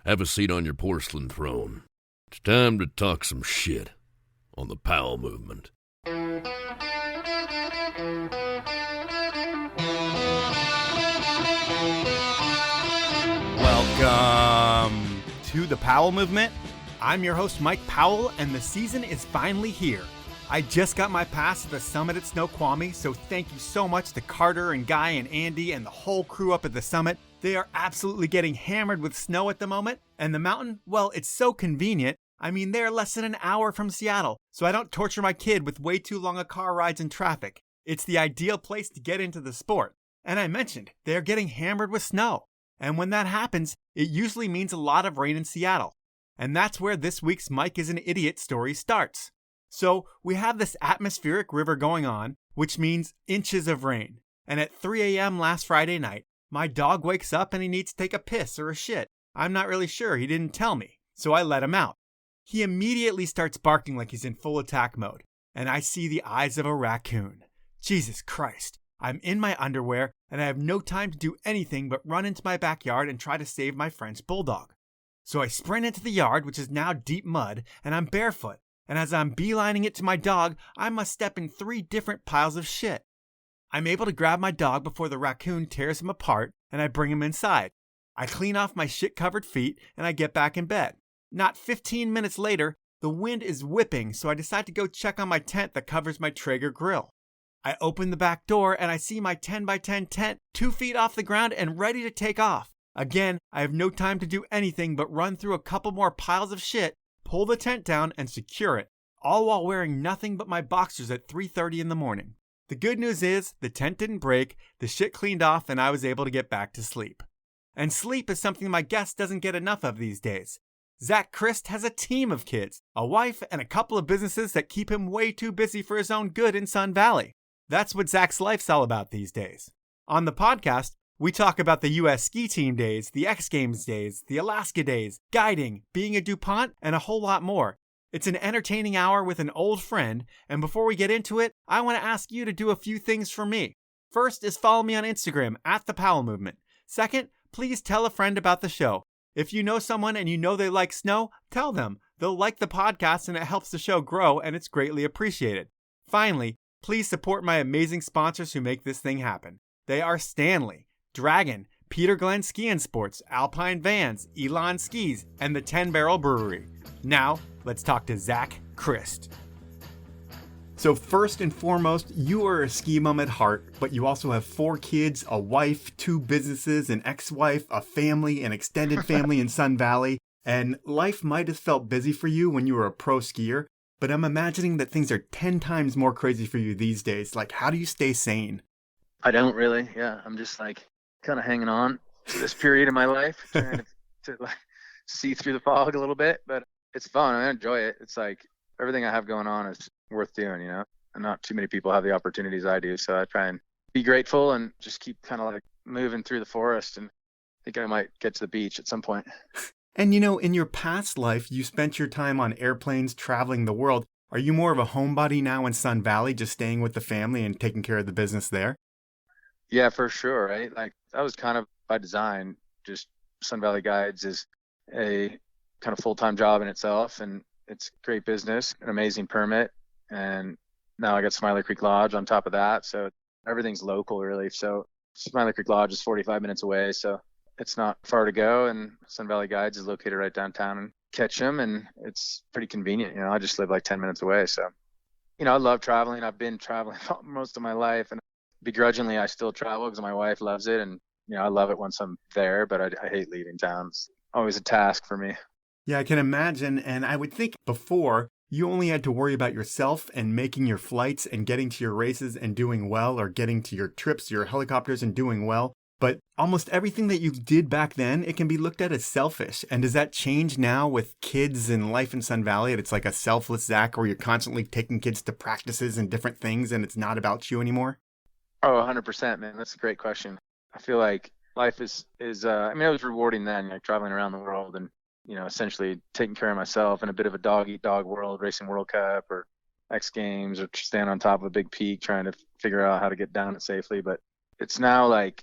Have a seat on your porcelain throne. It's time to talk some shit on the Powell movement. Welcome to the Powell movement. I'm your host, Mike Powell, and the season is finally here. I just got my pass to the summit at Snoqualmie, so thank you so much to Carter and Guy and Andy and the whole crew up at the summit. They are absolutely getting hammered with snow at the moment, and the mountain, well, it's so convenient. I mean, they're less than an hour from Seattle, so I don't torture my kid with way too long car rides in traffic. It's the ideal place to get into the sport. And I mentioned, they're getting hammered with snow. And when that happens, it usually means a lot of rain in Seattle. And that's where this week's Mike is an Idiot story starts. So we have this atmospheric river going on, which means inches of rain. And at 3 a.m. last Friday night, my dog wakes up and he needs to take a piss or a shit. I'm not really sure, he didn't tell me, so I let him out. He immediately starts barking like he's in full attack mode, and I see the eyes of a raccoon. Jesus Christ, I'm in my underwear, and I have no time to do anything but run into my backyard and try to save my French bulldog. So I sprint into the yard, which is now deep mud, and I'm barefoot, and as I'm beelining it to my dog, I must step in 3 different piles of shit. I'm able to grab my dog before the raccoon tears him apart, and I bring him inside. I clean off my shit-covered feet, and I get back in bed. Not 15 minutes later, the wind is whipping, so I decide to go check on my tent that covers my Traeger grill. I open the back door, and I see my 10x10 tent 2 feet off the ground and ready to take off. Again, I have no time to do anything but run through a couple more piles of shit, pull the tent down, and secure it, all while wearing nothing but my boxers at 3:30 in the morning. The good news is, the tent didn't break, the shit cleaned off, and I was able to get back to sleep. And sleep is something my guest doesn't get enough of these days. Zach Crist has a team of kids, a wife, and a couple of businesses that keep him way too busy for his own good in Sun Valley. That's what Zach's life's all about these days. On the podcast, we talk about the U.S. ski team days, the X Games days, the Alaska days, guiding, being a DuPont, and a whole lot more. It's an entertaining hour with an old friend, and before we get into it, I want to ask you to do a few things for me. First is follow me on Instagram at The Powell Movement. Second, please tell a friend about the show. If you know someone and you know they like snow, tell them. They'll like the podcast and it helps the show grow and it's greatly appreciated. Finally, please support my amazing sponsors who make this thing happen. They are Stanley, Dragon, Peter Glenn Ski and Sports, Alpine Vans, Elon Skis, and the 10 Barrel Brewery. Now, let's talk to Zach Crist. So first and foremost, you are a ski mom at heart, but you also have 4 kids, a wife, 2 businesses, an ex-wife, a family, an extended family in Sun Valley, and life might have felt busy for you when you were a pro skier, but I'm imagining that things are 10 times more crazy for you these days. Like, how do you stay sane? I don't really, yeah. I'm just like kind of hanging on to this period of my life, trying to like see through the fog a little bit, but it's fun. I enjoy it. It's like everything I have going on is worth doing, you know, and not too many people have the opportunities I do. So I try and be grateful and just keep kind of like moving through the forest, and I think I might get to the beach at some point. And you know, in your past life, you spent your time on airplanes traveling the world. Are you more of a homebody now in Sun Valley, just staying with the family and taking care of the business there? Yeah, for sure. Right. Like that was kind of by design. Just Sun Valley Guides is a kind of full-time job in itself, and it's great business, an amazing permit. And now I got Smiley Creek Lodge on top of that. So everything's local really. So Smiley Creek Lodge is 45 minutes away. So it's not far to go. And Sun Valley Guides is located right downtown in Ketchum. And it's pretty convenient. You know, I just live like 10 minutes away. So, you know, I love traveling. I've been traveling most of my life, and begrudgingly, I still travel because my wife loves it. And, you know, I love it once I'm there, but I hate leaving town. It's always a task for me. Yeah, I can imagine. And I would think before you only had to worry about yourself and making your flights and getting to your races and doing well, or getting to your trips, your helicopters and doing well. But almost everything that you did back then, it can be looked at as selfish. And does that change now with kids and life in Sun Valley? It's like a selfless Zach where you're constantly taking kids to practices and different things and it's not about you anymore? Oh, 100%, man. That's a great question. I feel like life is I mean, it was rewarding then, like traveling around the world and, you know, essentially taking care of myself in a bit of a dog-eat-dog world, racing World Cup or X Games, or stand on top of a big peak trying to figure out how to get down it safely. But it's now like,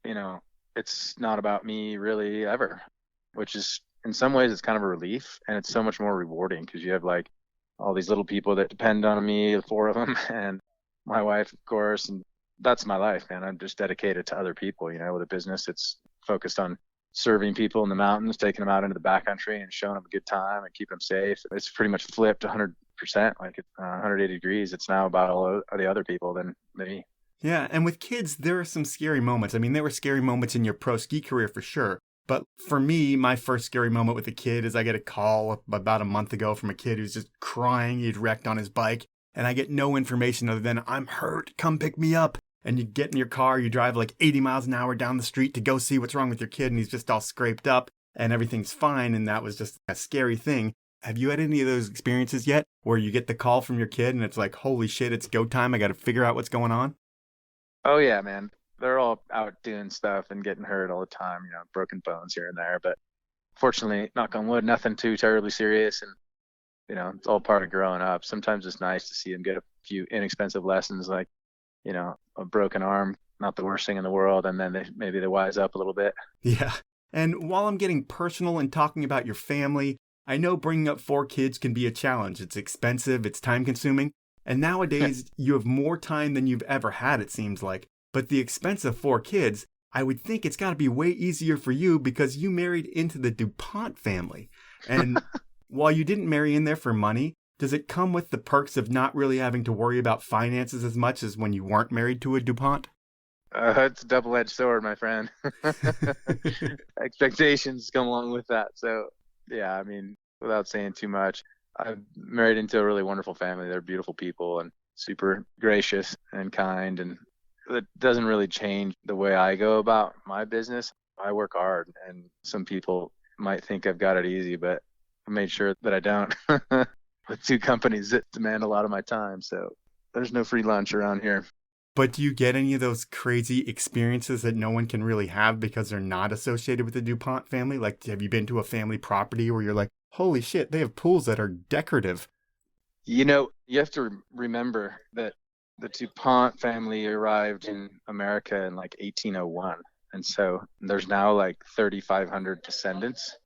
you know, it's not about me really ever, which is in some ways it's kind of a relief, and it's so much more rewarding because you have like all these little people that depend on me, the four of them, and my wife, of course. And that's my life, man. I'm just dedicated to other people, with a business. It's focused on serving people in the mountains, taking them out into the backcountry and showing them a good time and keeping them safe. It's pretty much flipped 100%, like 180 degrees. It's now about all the other people than me. Yeah, and with kids, there are some scary moments. I mean, there were scary moments in your pro ski career for sure. But for me, my first scary moment with a kid is I get a call about a month ago from a kid who's just crying. He'd wrecked on his bike. And I get no information other than, I'm hurt, come pick me up. And you get in your car, you drive like 80 miles an hour down the street to go see what's wrong with your kid. And he's just all scraped up and everything's fine. And that was just a scary thing. Have you had any of those experiences yet where you get the call from your kid and it's like, holy shit, it's go time. I got to figure out what's going on? Oh, yeah, man. They're all out doing stuff and getting hurt all the time, broken bones here and there. But fortunately, knock on wood, nothing too terribly serious. And, it's all part of growing up. Sometimes it's nice to see them get a few inexpensive lessons like, a broken arm, not the worst thing in the world. And then maybe they wise up a little bit. Yeah. And while I'm getting personal and talking about your family, I know bringing up 4 kids can be a challenge. It's expensive, it's time consuming. And nowadays, you have more time than you've ever had, it seems like. But the expense of 4 kids, I would think it's got to be way easier for you because you married into the DuPont family. And while you didn't marry in there for money, does it come with the perks of not really having to worry about finances as much as when you weren't married to a DuPont? It's a double-edged sword, my friend. Expectations come along with that. So, yeah, I mean, without saying too much, I'm married into a really wonderful family. They're beautiful people and super gracious and kind. And it doesn't really change the way I go about my business. I work hard, and some people might think I've got it easy, but I made sure that I don't. With 2 companies that demand a lot of my time. So there's no free lunch around here. But do you get any of those crazy experiences that no one can really have because they're not associated with the DuPont family? Like, have you been to a family property where you're like, holy shit, they have pools that are decorative? You have to remember that the DuPont family arrived in America in like 1801. And so there's now like 3,500 descendants.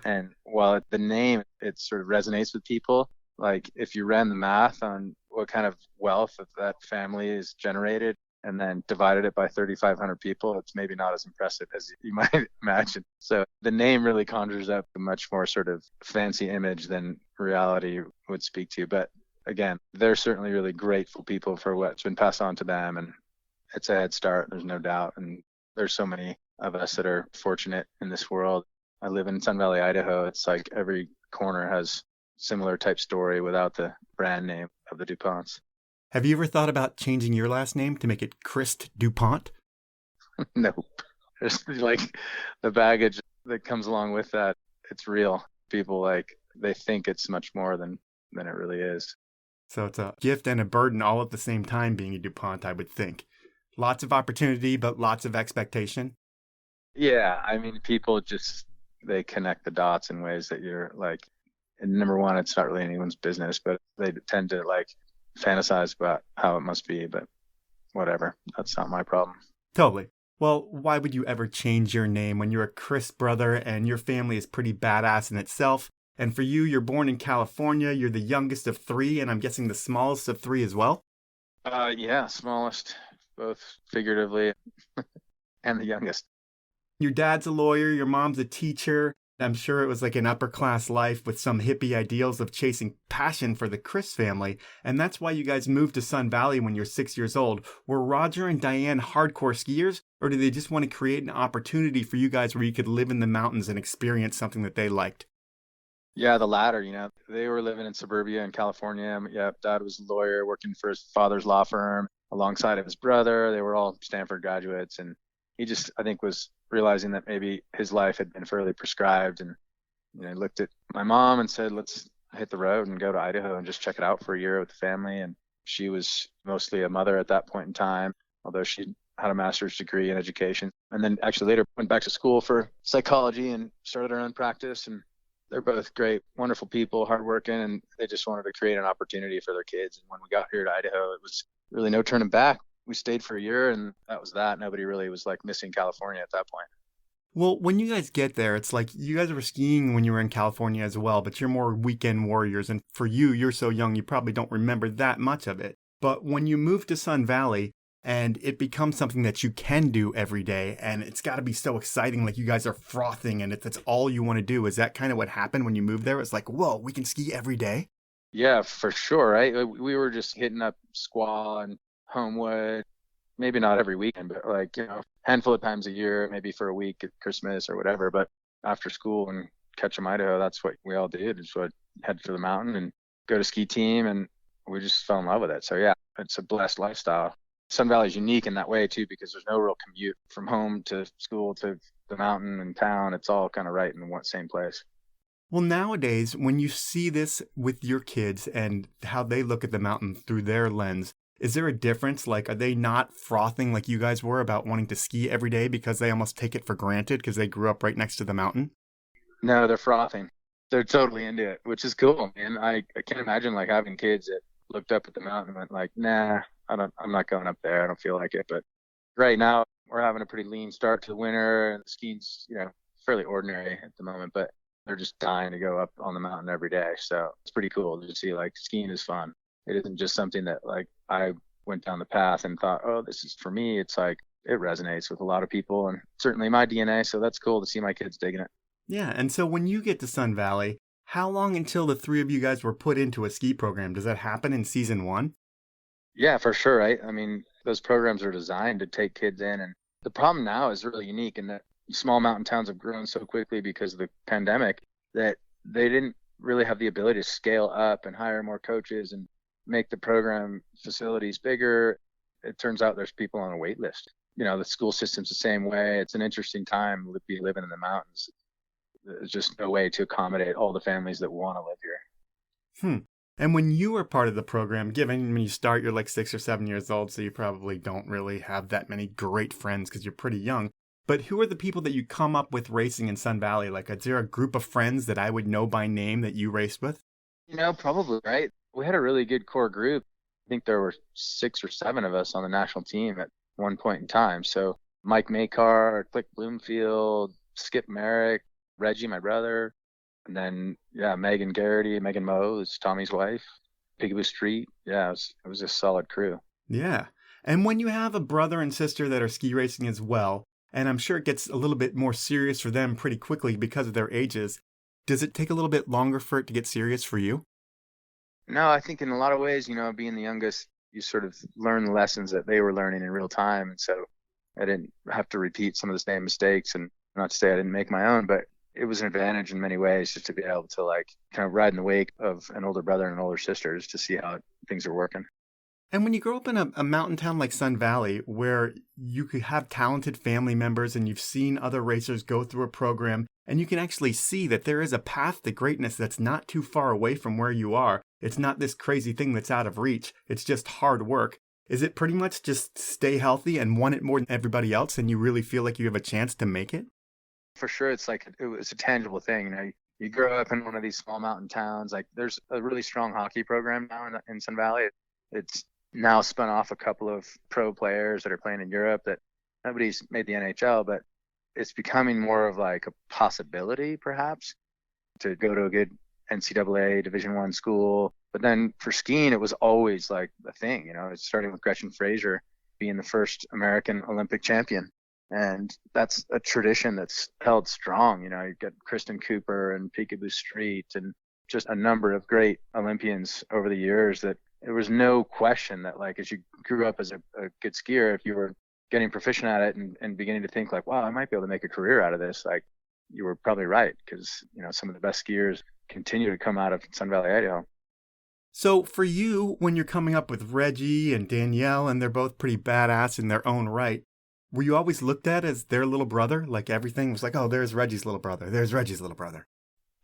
And while the name, it sort of resonates with people, like if you ran the math on what kind of wealth that family is generated and then divided it by 3,500 people, it's maybe not as impressive as you might imagine. So the name really conjures up a much more sort of fancy image than reality would speak to. But again, they're certainly really grateful people for what's been passed on to them. And it's a head start, there's no doubt. And there's so many of us that are fortunate in this world. I live in Sun Valley, Idaho. It's like every corner has similar type story without the brand name of the DuPonts. Have you ever thought about changing your last name to make it Crist DuPont? Nope. There's like the baggage that comes along with that. It's real. People they think it's much more than it really is. So it's a gift and a burden all at the same time being a DuPont, I would think. Lots of opportunity, but lots of expectation. Yeah. I mean, people they connect the dots in ways that you're like, and number one, it's not really anyone's business, but they tend to fantasize about how it must be, but whatever. That's not my problem. Totally. Well, why would you ever change your name when you're a Crist brother and your family is pretty badass in itself? And for you, you're born in California. You're the youngest of 3, and I'm guessing the smallest of 3 as well? Yeah, smallest, both figuratively and the youngest. Your dad's a lawyer. Your mom's a teacher. I'm sure it was like an upper class life with some hippie ideals of chasing passion for the Crist family. And that's why you guys moved to Sun Valley when you're 6 years old. Were Roger and Diane hardcore skiers, or did they just want to create an opportunity for you guys where you could live in the mountains and experience something that they liked? Yeah, the latter. They were living in suburbia in California. Yeah, dad was a lawyer working for his father's law firm alongside of his brother. They were all Stanford graduates, and he just, I think, was realizing that maybe his life had been fairly prescribed. And he looked at my mom and said, let's hit the road and go to Idaho and just check it out for a year with the family. And she was mostly a mother at that point in time, although she had a master's degree in education. And then actually later went back to school for psychology and started her own practice. And they're both great, wonderful people, hardworking, and they just wanted to create an opportunity for their kids. And when we got here to Idaho, it was really no turning back. We stayed for a year, and that was that. Nobody really was missing California at that point. Well, when you guys get there, it's like you guys were skiing when you were in California as well, but you're more weekend warriors. And for you, you're so young, you probably don't remember that much of it. But when you move to Sun Valley and it becomes something that you can do every day, and it's got to be so exciting, like you guys are frothing and if that's all you want to do, is that kind of what happened when you moved there? It's like, whoa, we can ski every day? Yeah, for sure, right? We were just hitting up Squaw and Homewood, maybe not every weekend, but like, handful of times a year, maybe for a week at Christmas or whatever. But after school in Ketchum, Idaho, that's what we all did. Is what head to the mountain and go to ski team, and we just fell in love with it. So yeah, it's a blessed lifestyle. Sun Valley is unique in that way too, because there's no real commute from home to school to the mountain and town. It's all kind of right in one same place. Well, nowadays, when you see this with your kids and how they look at the mountain through their lens, is there a difference? Like, are they not frothing like you guys were about wanting to ski every day because they almost take it for granted because they grew up right next to the mountain? No, they're frothing. They're totally into it, which is cool, man. I can't imagine like having kids that looked up at the mountain and went like, nah, I'm not going up there. I don't feel like it. But right now we're having a pretty lean start to the winter, and the skiing's, fairly ordinary at the moment, but they're just dying to go up on the mountain every day. So it's pretty cool to see like skiing is fun. It isn't just something that like I went down the path and thought, oh, this is for me. It's like it resonates with a lot of people and certainly my DNA. So that's cool to see my kids digging it. Yeah. And so when you get to Sun Valley, how long until the three of you guys were put into a ski program? Does that happen in season 1? Yeah, for sure. Right. I mean, those programs are designed to take kids in. And the problem now is really unique in that small mountain towns have grown so quickly because of the pandemic that they didn't really have the ability to scale up and hire more coaches and make the program facilities bigger. It turns out there's people on a wait list. The school system's the same way. It's an interesting time to be living in the mountains. There's just no way to accommodate all the families that want to live here. And when you were part of the program, given when you start, you're like 6 or 7 years old, so you probably don't really have that many great friends because you're pretty young. But who are the people that you come up with racing in Sun Valley? Like, is there a group of friends that I would know by name that you raced with? Probably, right? We had a really good core group. I think there were 6 or 7 of us on the national team at one point in time. So Mike Makar, Click Bloomfield, Skip Merrick, Reggie, my brother, and then, Megan Garrity, Megan Moe is Tommy's wife, Peekaboo Street. Yeah, it was a solid crew. Yeah. And when you have a brother and sister that are ski racing as well, and I'm sure it gets a little bit more serious for them pretty quickly because of their ages, does it take a little bit longer for it to get serious for you? No, I think in a lot of ways, being the youngest, you sort of learn the lessons that they were learning in real time. And so I didn't have to repeat some of the same mistakes, and not to say I didn't make my own, but it was an advantage in many ways just to be able to like kind of ride in the wake of an older brother and an older sister just to see how things are working. And when you grow up in a mountain town like Sun Valley, where you could have talented family members and you've seen other racers go through a program, and you can actually see that there is a path to greatness that's not too far away from where you are. It's not this crazy thing that's out of reach. It's just hard work. Is it pretty much just stay healthy and want it more than everybody else, and you really feel like you have a chance to make it? For sure, it's like it was a tangible thing. You grow up in one of these small mountain towns. Like there's a really strong hockey program now in Sun Valley. It's now spun off a couple of pro players that are playing in Europe that nobody's made the NHL, but it's becoming more of like a possibility perhaps to go to a good NCAA Division I school. But then for skiing, it was always like a thing, it's starting with Gretchen Fraser being the first American Olympic champion. And that's a tradition that's held strong. You get Kristen Cooper and Peekaboo Street and just a number of great Olympians over the years that there was no question that like as you grew up as a good skier, if you were getting proficient at it and beginning to think like, wow, I might be able to make a career out of this, like you were probably right because, some of the best skiers continue to come out of Sun Valley, Idaho. So for you, when you're coming up with Reggie and Danielle, and they're both pretty badass in their own right, were you always looked at as their little brother? Like everything was like, oh, there's Reggie's little brother. There's Reggie's little brother.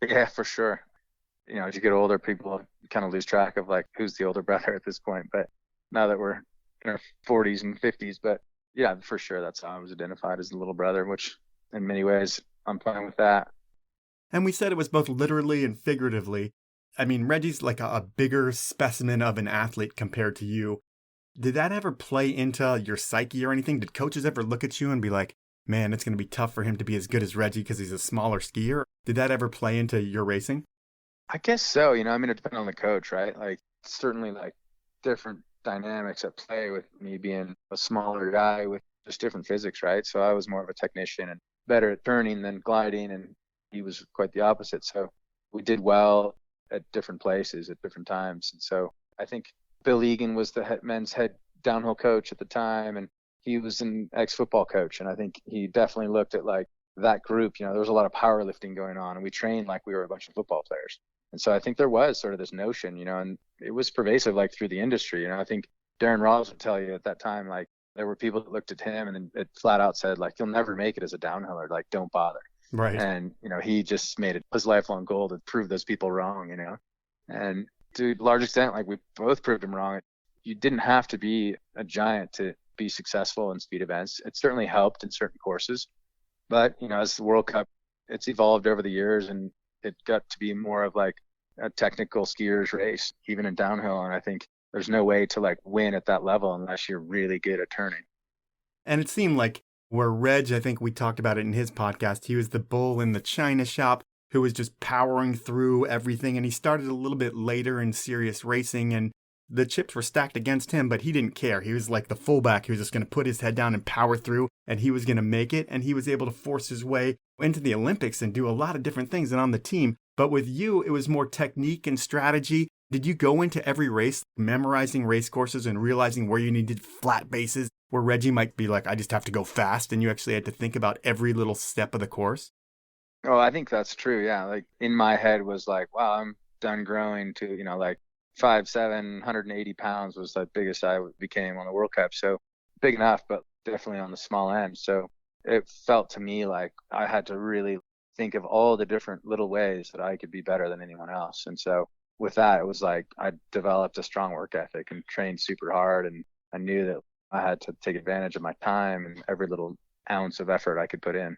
Yeah, for sure. As you get older, people kind of lose track of like who's the older brother at this point. But now that we're in our 40s and 50s, but yeah, for sure, that's how I was identified as the little brother, which in many ways I'm fine with that. And we said it was both literally and figuratively. I mean, Reggie's like a bigger specimen of an athlete compared to you. Did that ever play into your psyche or anything? Did coaches ever look at you and be like, man, it's going to be tough for him to be as good as Reggie because he's a smaller skier. Did that ever play into your racing? I guess so. I mean, it depends on the coach, right? Like, certainly like different dynamics at play with me being a smaller guy with just different physics, right? So I was more of a technician and better at turning than gliding, and he was quite the opposite. So we did well at different places at different times. And so I think Bill Egan was the men's head downhill coach at the time, and he was an ex-football coach. And I think he definitely looked at like that group. There was a lot of powerlifting going on, and we trained like we were a bunch of football players. And so I think there was sort of this notion, and it was pervasive like through the industry. I think Darren Rahlves would tell you at that time, like there were people that looked at him and then it flat out said like, you'll never make it as a downhiller, like don't bother. Right. And, he just made it his lifelong goal to prove those people wrong, and to a large extent, like we both proved him wrong. You didn't have to be a giant to be successful in speed events. It certainly helped in certain courses, but, as the World Cup, it's evolved over the years and it got to be more of like a technical skier's race, even in downhill. And I think there's no way to like win at that level unless you're really good at turning. And it seemed like where Reg, I think we talked about it in his podcast, he was the bull in the china shop who was just powering through everything. And he started a little bit later in serious racing and the chips were stacked against him, but he didn't care. He was like the fullback. He was just going to put his head down and power through, and he was going to make it. And he was able to force his way into the Olympics and do a lot of different things and on the team. But with you, it was more technique and strategy. Did you go into every race memorizing race courses and realizing where you needed flat bases, where Reggie might be like, I just have to go fast, and you actually had to think about every little step of the course? Oh, I think that's true. Yeah. Like in my head was like, wow, I'm done growing to, like 5'7", 180 pounds was the biggest I became on the World Cup. So big enough, but definitely on the small end. So it felt to me like I had to really think of all the different little ways that I could be better than anyone else. And so with that, it was like I developed a strong work ethic and trained super hard. And I knew that I had to take advantage of my time and every little ounce of effort I could put in.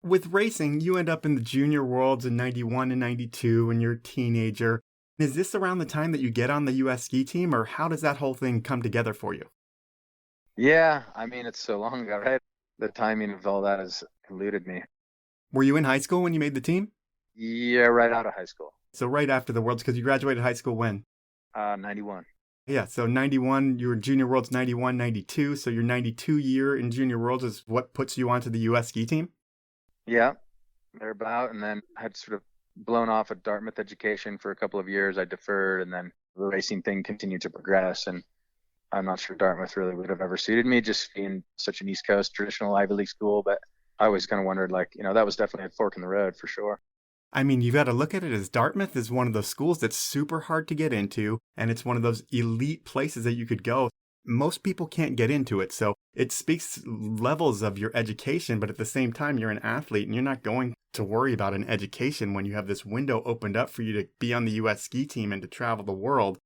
With racing, you end up in the junior worlds in 91 and 92 when you're a teenager. Is this around the time that you get on the U.S. ski team, or how does that whole thing come together for you? Yeah, I mean, it's so long ago, right? The timing of all that has eluded me. Were you in high school when you made the team? Yeah, right out of high school. So right after the Worlds, because you graduated high school when? 91. Yeah, so 91, you were in Junior Worlds 91, 92. So your 92 year in Junior Worlds is what puts you onto the U.S. ski team? Yeah, thereabout. And then I had sort of blown off at Dartmouth education for a couple of years. I deferred, and then the racing thing continued to progress. And I'm not sure Dartmouth really would have ever suited me, just being such an East Coast traditional Ivy League school. But I always kind of wondered, like, that was definitely a fork in the road for sure. I mean, you've got to look at it as Dartmouth is one of those schools that's super hard to get into, and it's one of those elite places that you could go. Most people can't get into it, so it speaks levels of your education, but at the same time, you're an athlete, and you're not going to worry about an education when you have this window opened up for you to be on the U.S. ski team and to travel the world.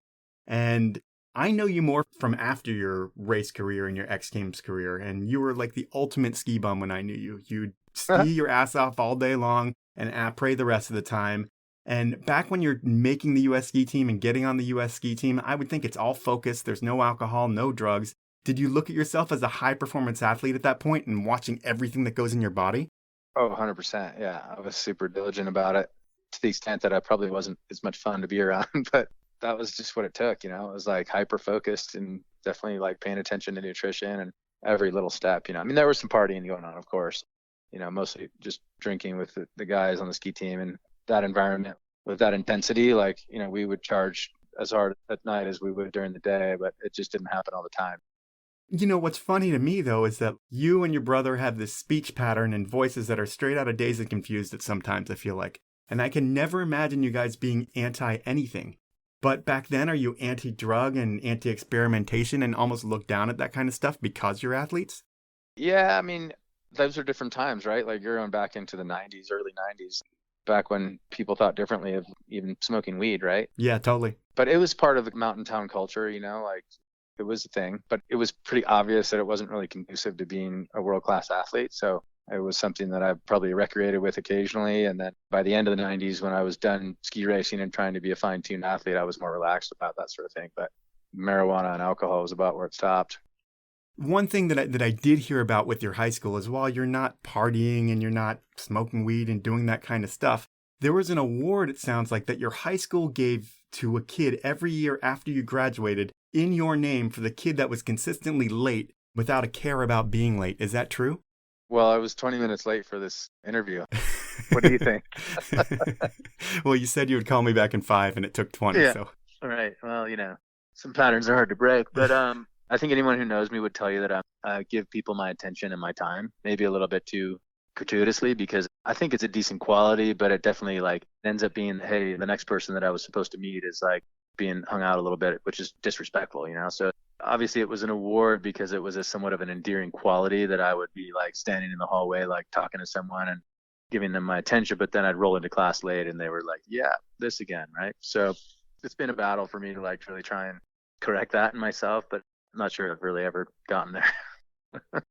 And I know you more from after your race career and your X Games career, and you were like the ultimate ski bum when I knew you. You'd ski your ass off all day long and après the rest of the time. And back when you're making the U.S. ski team and getting on the U.S. ski team, I would think it's all focused. There's no alcohol, no drugs. Did you look at yourself as a high-performance athlete at that point and watching everything that goes in your body? Oh, 100%. Yeah, I was super diligent about it to the extent that I probably wasn't as much fun to be around, but that was just what it took. It was like hyper-focused and definitely like paying attention to nutrition and every little step. I mean, there was some partying going on, of course, mostly just drinking with the guys on the ski team, and that environment with that intensity, like, we would charge as hard at night as we would during the day, but it just didn't happen all the time. What's funny to me, though, is that you and your brother have this speech pattern and voices that are straight out of Dazed and Confused at sometimes, I feel like. And I can never imagine you guys being anti-anything. But back then, are you anti-drug and anti-experimentation and almost look down at that kind of stuff because you're athletes? Yeah, I mean, those are different times, right? Like you're going back into the 90s, early 90s, back when people thought differently of even smoking weed, right? Yeah, totally. But it was part of the mountain town culture, like it was a thing, but it was pretty obvious that it wasn't really conducive to being a world-class athlete. So it was something that I probably recreated with occasionally. And then by the end of the 90s, when I was done ski racing and trying to be a fine-tuned athlete, I was more relaxed about that sort of thing. But marijuana and alcohol was about where it stopped. One thing that I did hear about with your high school is while you're not partying and you're not smoking weed and doing that kind of stuff, there was an award, it sounds like, that your high school gave to a kid every year after you graduated in your name for the kid that was consistently late without a care about being late. Is that true? Well, I was 20 minutes late for this interview. What do you think? Well, you said you would call me back in 5 and it took 20. Yeah. So. All right. Well, some patterns are hard to break, but I think anyone who knows me would tell you that I give people my attention and my time, maybe a little bit too gratuitously, because I think it's a decent quality, but it definitely ends up being, hey, the next person that I was supposed to meet is being hung out a little bit, which is disrespectful, So obviously it was an award because it was a somewhat of an endearing quality that I would be standing in the hallway, talking to someone and giving them my attention, but then I'd roll into class late and they were like, yeah, this again, right? So it's been a battle for me to really try and correct that in myself, but I'm not sure I've really ever gotten there.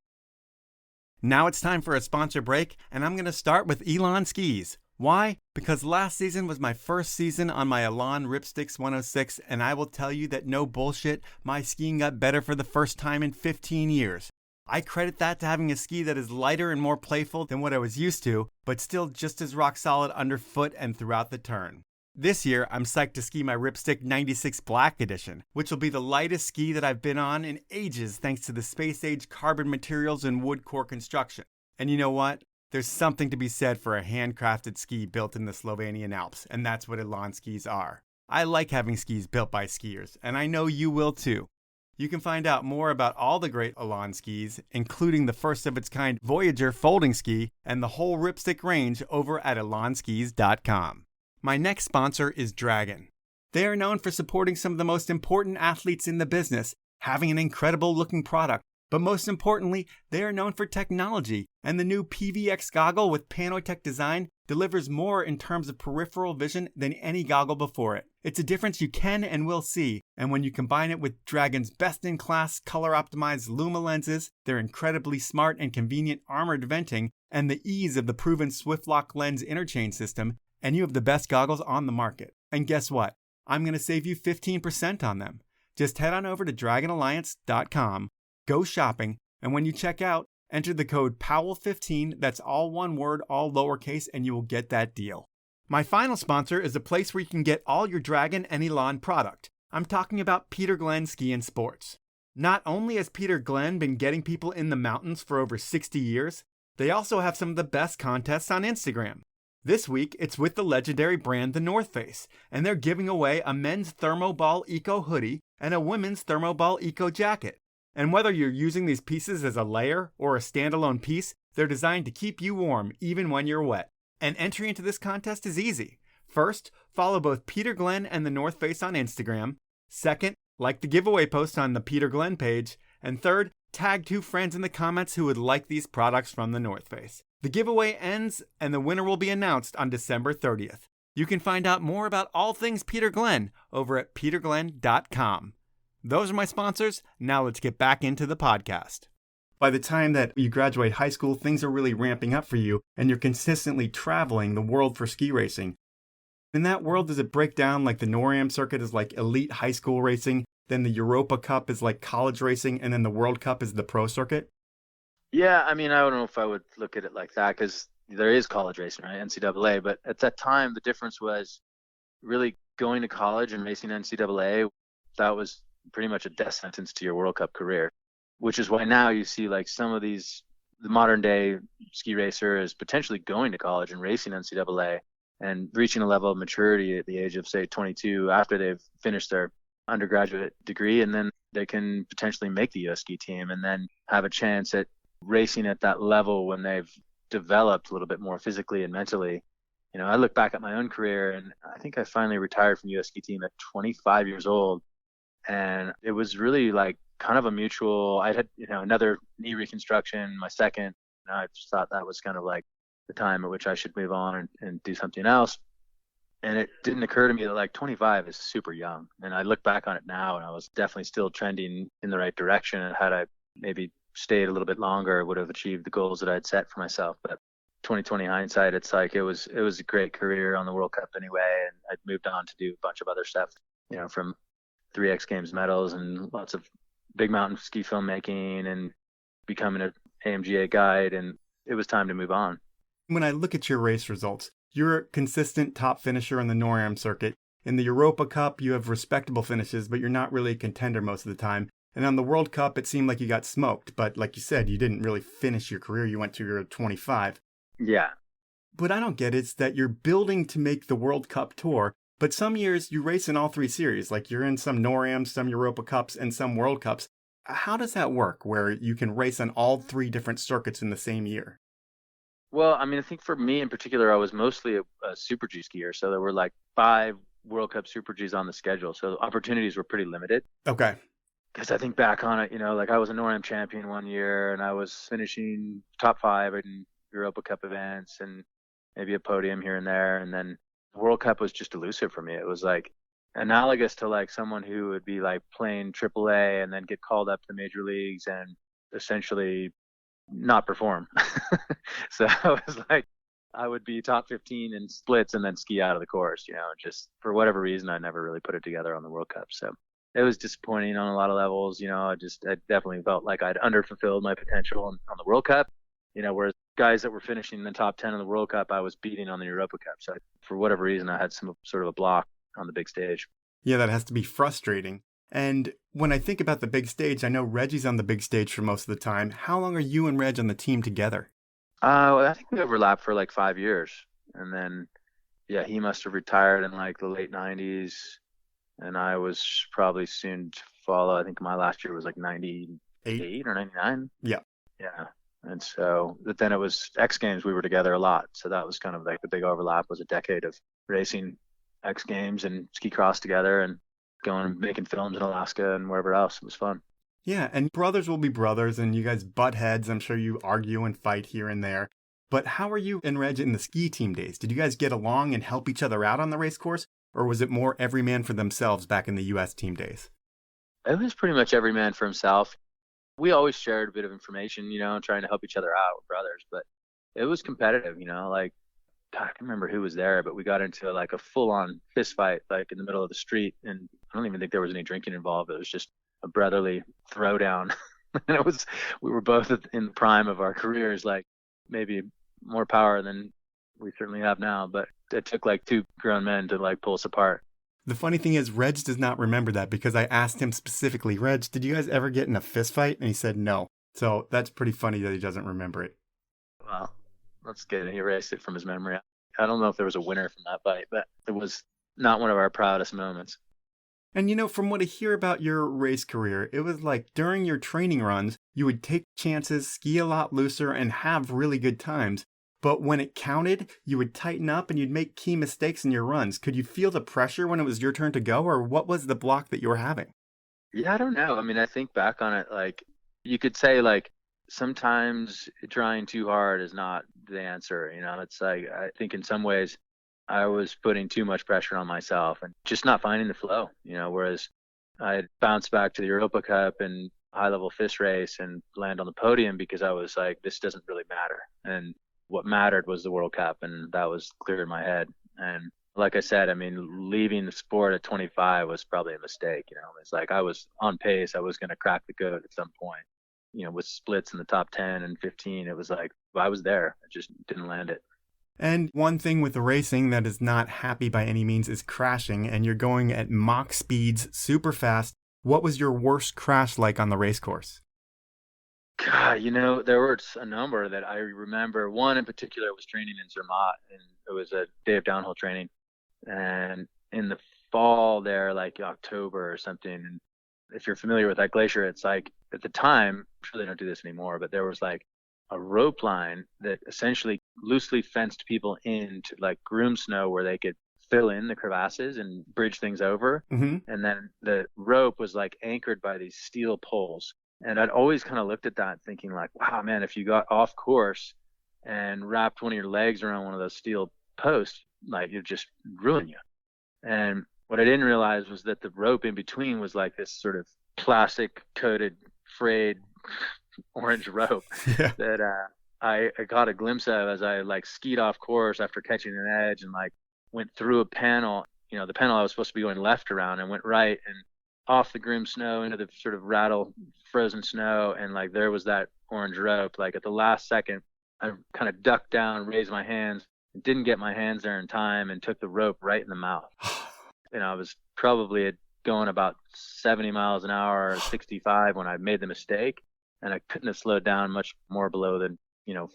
Now it's time for a sponsor break, and I'm going to start with Elan Skis. Why? Because last season was my first season on my Elan Ripsticks 106, and I will tell you that no bullshit, my skiing got better for the first time in 15 years. I credit that to having a ski that is lighter and more playful than what I was used to, but still just as rock solid underfoot and throughout the turn. This year, I'm psyched to ski my Ripstick 96 Black Edition, which will be the lightest ski that I've been on in ages thanks to the space-age carbon materials and wood core construction. And you know what? There's something to be said for a handcrafted ski built in the Slovenian Alps, and that's what Elan skis are. I like having skis built by skiers, and I know you will too. You can find out more about all the great Elan skis, including the first of its kind Voyager folding ski and the whole Ripstick range over at elanskis.com. My next sponsor is Dragon. They are known for supporting some of the most important athletes in the business, having an incredible looking product, but most importantly, they are known for technology, and the new PVX goggle with Panotech design delivers more in terms of peripheral vision than any goggle before it. It's a difference you can and will see, and when you combine it with Dragon's best-in-class color-optimized Luma lenses, their incredibly smart and convenient armored venting, and the ease of the proven SwiftLock lens interchange system, and you have the best goggles on the market. And guess what? I'm going to save you 15% on them. Just head on over to dragonalliance.com, go shopping, and when you check out, enter the code POWEL15, that's all one word, all lowercase, and you will get that deal. My final sponsor is a place where you can get all your Dragon and Elan product. I'm talking about Peter Glenn Ski and Sports. Not only has Peter Glenn been getting people in the mountains for over 60 years, they also have some of the best contests on Instagram. This week, it's with the legendary brand The North Face, and they're giving away a men's Thermoball Eco hoodie and a women's Thermoball Eco jacket. And whether you're using these pieces as a layer or a standalone piece, they're designed to keep you warm even when you're wet. And entry into this contest is easy. First, follow both Peter Glenn and The North Face on Instagram. Second, like the giveaway post on the Peter Glenn page. And third, tag 2 friends in the comments who would like these products from The North Face. The giveaway ends, and the winner will be announced on December 30th. You can find out more about all things Peter Glenn over at peterglenn.com. Those are my sponsors. Now let's get back into the podcast. By the time that you graduate high school, things are really ramping up for you, and you're consistently traveling the world for ski racing. In that world, does it break down like the NORAM circuit is like elite high school racing, then the Europa Cup is like college racing, and then the World Cup is the pro circuit? Yeah, I mean, I don't know if I would look at it like that because there is college racing, right? NCAA. But at that time, the difference was really going to college and racing NCAA. That was pretty much a death sentence to your World Cup career, which is why now you see some of the modern day ski racer is potentially going to college and racing NCAA and reaching a level of maturity at the age of, say, 22 after they've finished their undergraduate degree. And then they can potentially make the US ski team and then have a chance at racing at that level when they've developed a little bit more physically and mentally. I look back at my own career and I think I finally retired from US ski team at 25 years old. And it was really kind of a mutual, I had, another knee reconstruction, my second, and I just thought that was kind of the time at which I should move on and do something else. And it didn't occur to me that 25 is super young. And I look back on it now and I was definitely still trending in the right direction. And had I maybe stayed a little bit longer, I would have achieved the goals that I'd set for myself. But 2020 hindsight, it's it was a great career on the World Cup anyway. And I'd moved on to do a bunch of other stuff, from 3X Games medals and lots of big mountain ski filmmaking and becoming an AMGA guide, and it was time to move on. When I look at your race results, you're a consistent top finisher on the NORAM circuit. In the Europa Cup, you have respectable finishes, but you're not really a contender most of the time. And on the World Cup, it seemed like you got smoked. But like you said, you didn't really finish your career. You went to your 25. Yeah. What I don't get is that you're building to make the World Cup tour, but some years you race in all three series. Like you're in some NORAM, some Europa Cups, and some World Cups. How does that work, where you can race on all three different circuits in the same year? Well, I mean, I think for me in particular, I was mostly a Super G skier. So there were like 5 World Cup Super Gs on the schedule. So the opportunities were pretty limited. Okay. Because I think back on it, like I was a NORAM champion one year and I was finishing top 5 in Europa Cup events and maybe a podium here and there. And then the World Cup was just elusive for me. It was like analogous to like someone who would be like playing AAA and then get called up to the major leagues and essentially not perform. So it was like I would be top 15 in splits and then ski out of the course, just for whatever reason I never really put it together on the World Cup. So it was disappointing on a lot of levels. I definitely felt like I'd underfulfilled my potential on the World Cup, whereas guys that were finishing in the top 10 in the World Cup, I was beating on the Europa Cup. So for whatever reason, I had some sort of a block on the big stage. Yeah, that has to be frustrating. And when I think about the big stage, I know Reggie's on the big stage for most of the time. How long are you and Reg on the team together? I think we overlapped for like 5 years. And then, yeah, he must have retired in like the late 90s. And I was probably soon to follow. I think my last year was like 98 or 99. Yeah. Yeah. And so, but then it was X Games. We were together a lot. So that was kind of like the big overlap, was a decade of racing X Games and ski cross together and going and making films in Alaska and wherever else. It was fun. Yeah, and brothers will be brothers, and you guys butt heads. I'm sure you argue and fight here and there. But how are you and Reg in the ski team days? Did you guys get along and help each other out on the race course? Or was it more every man for themselves back in the U.S. team days? It was pretty much every man for himself. We always shared a bit of information, trying to help each other out with brothers. But it was competitive, like, God, I can't remember who was there, but we got into like a full-on fist fight, like in the middle of the street. And I don't even think there was any drinking involved. It was just a brotherly throwdown. And we were both in the prime of our careers, like maybe more power than we certainly have now. But it took like 2 grown men to like pull us apart. The funny thing is, Reg does not remember that because I asked him specifically, Reg, did you guys ever get in a fist fight? And he said no. So that's pretty funny that he doesn't remember it. Well, that's good. He erased it from his memory. I don't know if there was a winner from that fight, but it was not one of our proudest moments. And from what I hear about your race career, it was like during your training runs, you would take chances, ski a lot looser, and have really good times. But when it counted, you would tighten up and you'd make key mistakes in your runs. Could you feel the pressure when it was your turn to go, or what was the block that you were having? Yeah, I don't know. I mean, I think back on it, like you could say like sometimes trying too hard is not the answer. It's like, I think in some ways I was putting too much pressure on myself and just not finding the flow, whereas I bounced back to the Europa Cup and high level fist race and land on the podium because I was like, this doesn't really matter. And what mattered was the World Cup, and that was clear in my head. And like I said, I mean, leaving the sport at 25 was probably a mistake. It's like I was on pace. I was going to crack the code at some point. With splits in the top 10 and 15, it was like I was there. I just didn't land it. And one thing with the racing that is not happy by any means is crashing, and you're going at Mach speeds super fast. What was your worst crash like on the race course? God, there were a number that I remember. One in particular was training in Zermatt, and it was a day of downhill training. And in the fall there, like October or something, and if you're familiar with that glacier, it's like at the time, I'm sure they don't do this anymore, but there was like a rope line that essentially loosely fenced people in to like groom snow where they could fill in the crevasses and bridge things over. Mm-hmm. And then the rope was like anchored by these steel poles. And I'd always kind of looked at that thinking like, wow, man, if you got off course and wrapped one of your legs around one of those steel posts, like it'd just ruin you. And what I didn't realize was that the rope in between was like this sort of plastic coated frayed orange rope that I got a glimpse of as I like skied off course after catching an edge and like went through a panel. The panel I was supposed to be going left around and went right, and off the groomed snow into the sort of rattle frozen snow, and like there was that orange rope. Like at the last second, I kind of ducked down, raised my hands, didn't get my hands there in time, and took the rope right in the mouth. I was probably going about 70 miles an hour, 65 when I made the mistake, and I couldn't have slowed down much more below than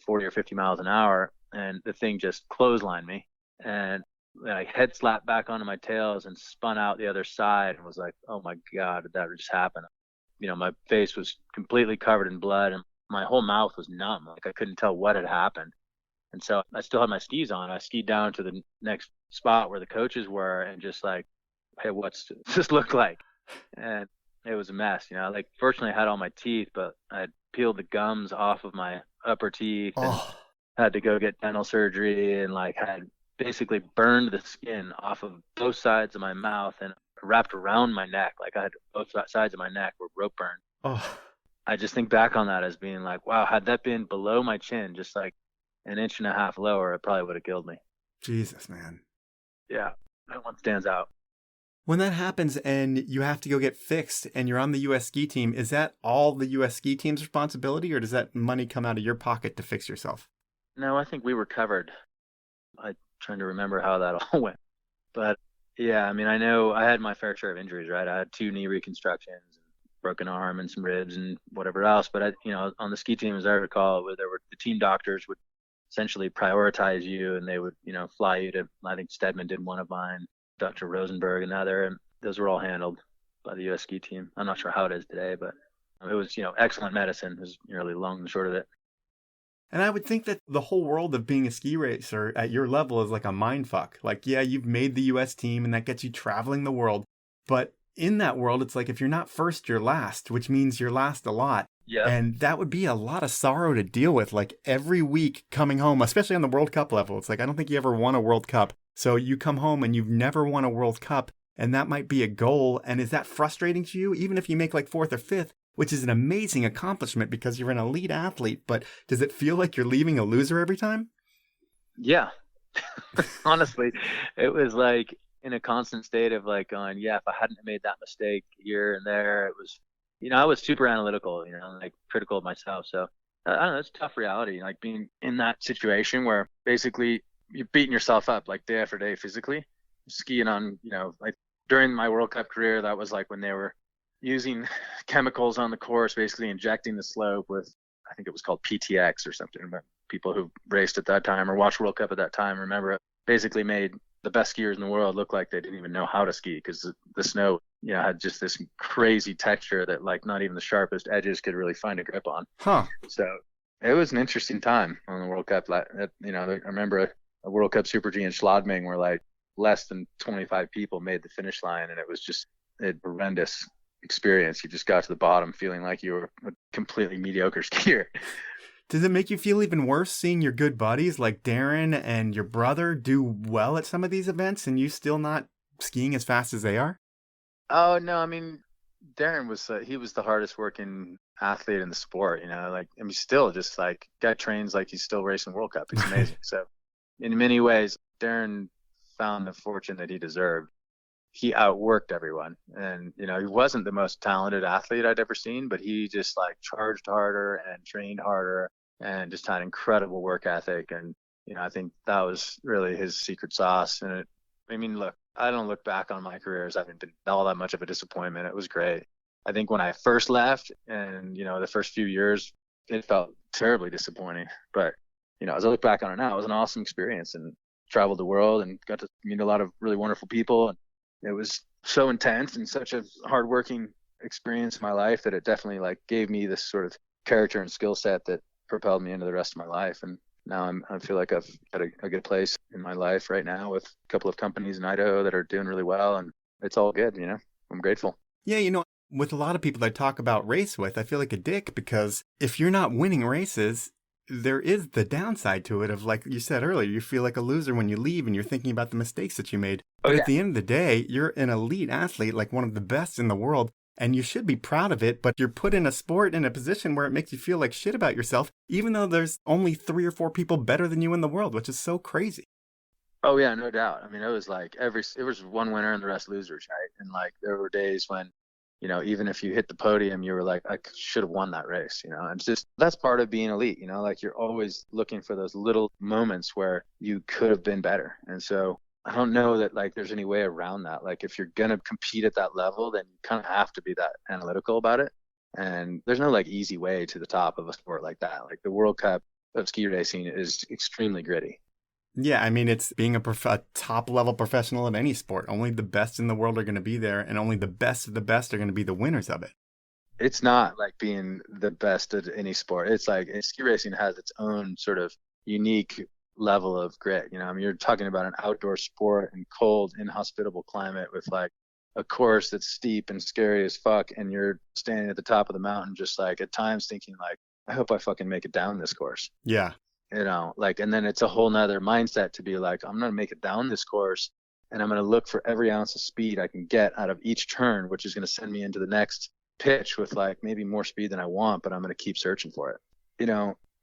40 or 50 miles an hour, and the thing just clotheslined me, and I head slapped back onto my tails and spun out the other side and was like, oh my God, did that just happen? My face was completely covered in blood and my whole mouth was numb. Like I couldn't tell what had happened. And so I still had my skis on. I skied down to the next spot where the coaches were and just like, hey, what's this look like? And it was a mess. Like fortunately I had all my teeth, but I had peeled the gums off of my upper teeth and had to go get dental surgery and like had basically burned the skin off of both sides of my mouth and wrapped around my neck. Like I had both sides of my neck were rope burned. I just think back on that as being like, wow, had that been below my chin, just like an inch and a half lower, it probably would have killed me. Jesus, man. Yeah, that one stands out. When that happens and you have to go get fixed and you're on the U.S. ski team, is that all the U.S. ski team's responsibility, or does that money come out of your pocket to fix yourself? No, I think we were covered. I'm trying to remember how that all went. But yeah, I mean, I know I had my fair share of injuries, right? I had 2 knee reconstructions, broken arm and some ribs and whatever else. But on the ski team, as I recall, where there were the team doctors would essentially prioritize you, and they would, fly you to, I think Stedman did one of mine, Dr. Rosenberg, another, and those were all handled by the U.S. ski team. I'm not sure how it is today, but it was, excellent medicine is really long and short of it. And I would think that the whole world of being a ski racer at your level is like a mind fuck. Like, yeah, you've made the U.S. team and that gets you traveling the world. But in that world, it's like if you're not first, you're last, which means you're last a lot. Yeah. And that would be a lot of sorrow to deal with. Like every week coming home, especially on the World Cup level, it's like, I don't think you ever won a World Cup. So you come home and you've never won a World Cup, and that might be a goal. And is that frustrating to you? Even if you make like 4th or 5th, which is an amazing accomplishment because you're an elite athlete, but does it feel like you're leaving a loser every time? Yeah. Honestly, it was like in a constant state of like going, yeah, if I hadn't made that mistake here and there, it was, I was super analytical, like critical of myself. So I don't know, it's a tough reality, like being in that situation where basically you're beating yourself up like day after day physically, skiing on, like during my World Cup career, that was like when they were using chemicals on the course, basically injecting the slope with, I think it was called PTX or something. But people who raced at that time or watched World Cup at that time remember it. Basically made the best skiers in the world look like they didn't even know how to ski because the snow, had just this crazy texture that like not even the sharpest edges could really find a grip on. So it was an interesting time on the World Cup. I remember a World Cup Super G in Schladming where like less than 25 people made the finish line, and it was just a horrendous experience. You just got to the bottom feeling like you were a completely mediocre skier. Does it make you feel even worse seeing your good buddies like Darren and your brother do well at some of these events and you still not skiing as fast as they are? Oh, no. I mean, Darren was, he was the hardest working athlete in the sport, still just like guy trains like he's still racing World Cup. It's amazing. So in many ways, Darren found the fortune that he deserved. He outworked everyone, and he wasn't the most talented athlete I'd ever seen, but he just like charged harder and trained harder and just had incredible work ethic. And I think that was really his secret sauce. And look, I don't look back on my career as having been all that much of a disappointment. It was great. I think when I first left and the first few years, it felt terribly disappointing. But as I look back on it now, it was an awesome experience and traveled the world and got to meet a lot of really wonderful people. And it was so intense and such a hardworking experience in my life that it definitely like gave me this sort of character and skill set that propelled me into the rest of my life. And now I feel like I've got a good place in my life right now with a couple of companies in Idaho that are doing really well, and it's all good. I'm grateful. Yeah, with a lot of people that I talk about race with, I feel like a dick because if you're not winning races, there is the downside to it of, like you said earlier, you feel like a loser when you leave and you're thinking about the mistakes that you made. But at the end of the day, you're an elite athlete, like one of the best in the world, and you should be proud of it, but you're put in a sport in a position where it makes you feel like shit about yourself, even though there's only 3 or 4 people better than you in the world, which is so crazy. Oh yeah, no doubt. It was like it was one winner and the rest losers, right? And like there were days when even if you hit the podium, you were like, I should have won that race. And it's just, that's part of being elite. Like you're always looking for those little moments where you could have been better. And so I don't know that like there's any way around that. Like if you're going to compete at that level, then you kind of have to be that analytical about it. And there's no like easy way to the top of a sport like that. Like the World Cup of ski racing is extremely gritty. Yeah, I mean, it's being a top-level professional in any sport. Only the best in the world are going to be there, and only the best of the best are going to be the winners of it. It's not like being the best at any sport. It's like ski racing has its own sort of unique level of grit. I mean, you're talking about an outdoor sport in cold, inhospitable climate with like a course that's steep and scary as fuck, and you're standing at the top of the mountain just like at times thinking like, I hope I fucking make it down this course. Yeah. And then it's a whole nother mindset to be like, I'm going to make it down this course and I'm going to look for every ounce of speed I can get out of each turn, which is going to send me into the next pitch with like maybe more speed than I want, but I'm going to keep searching for it.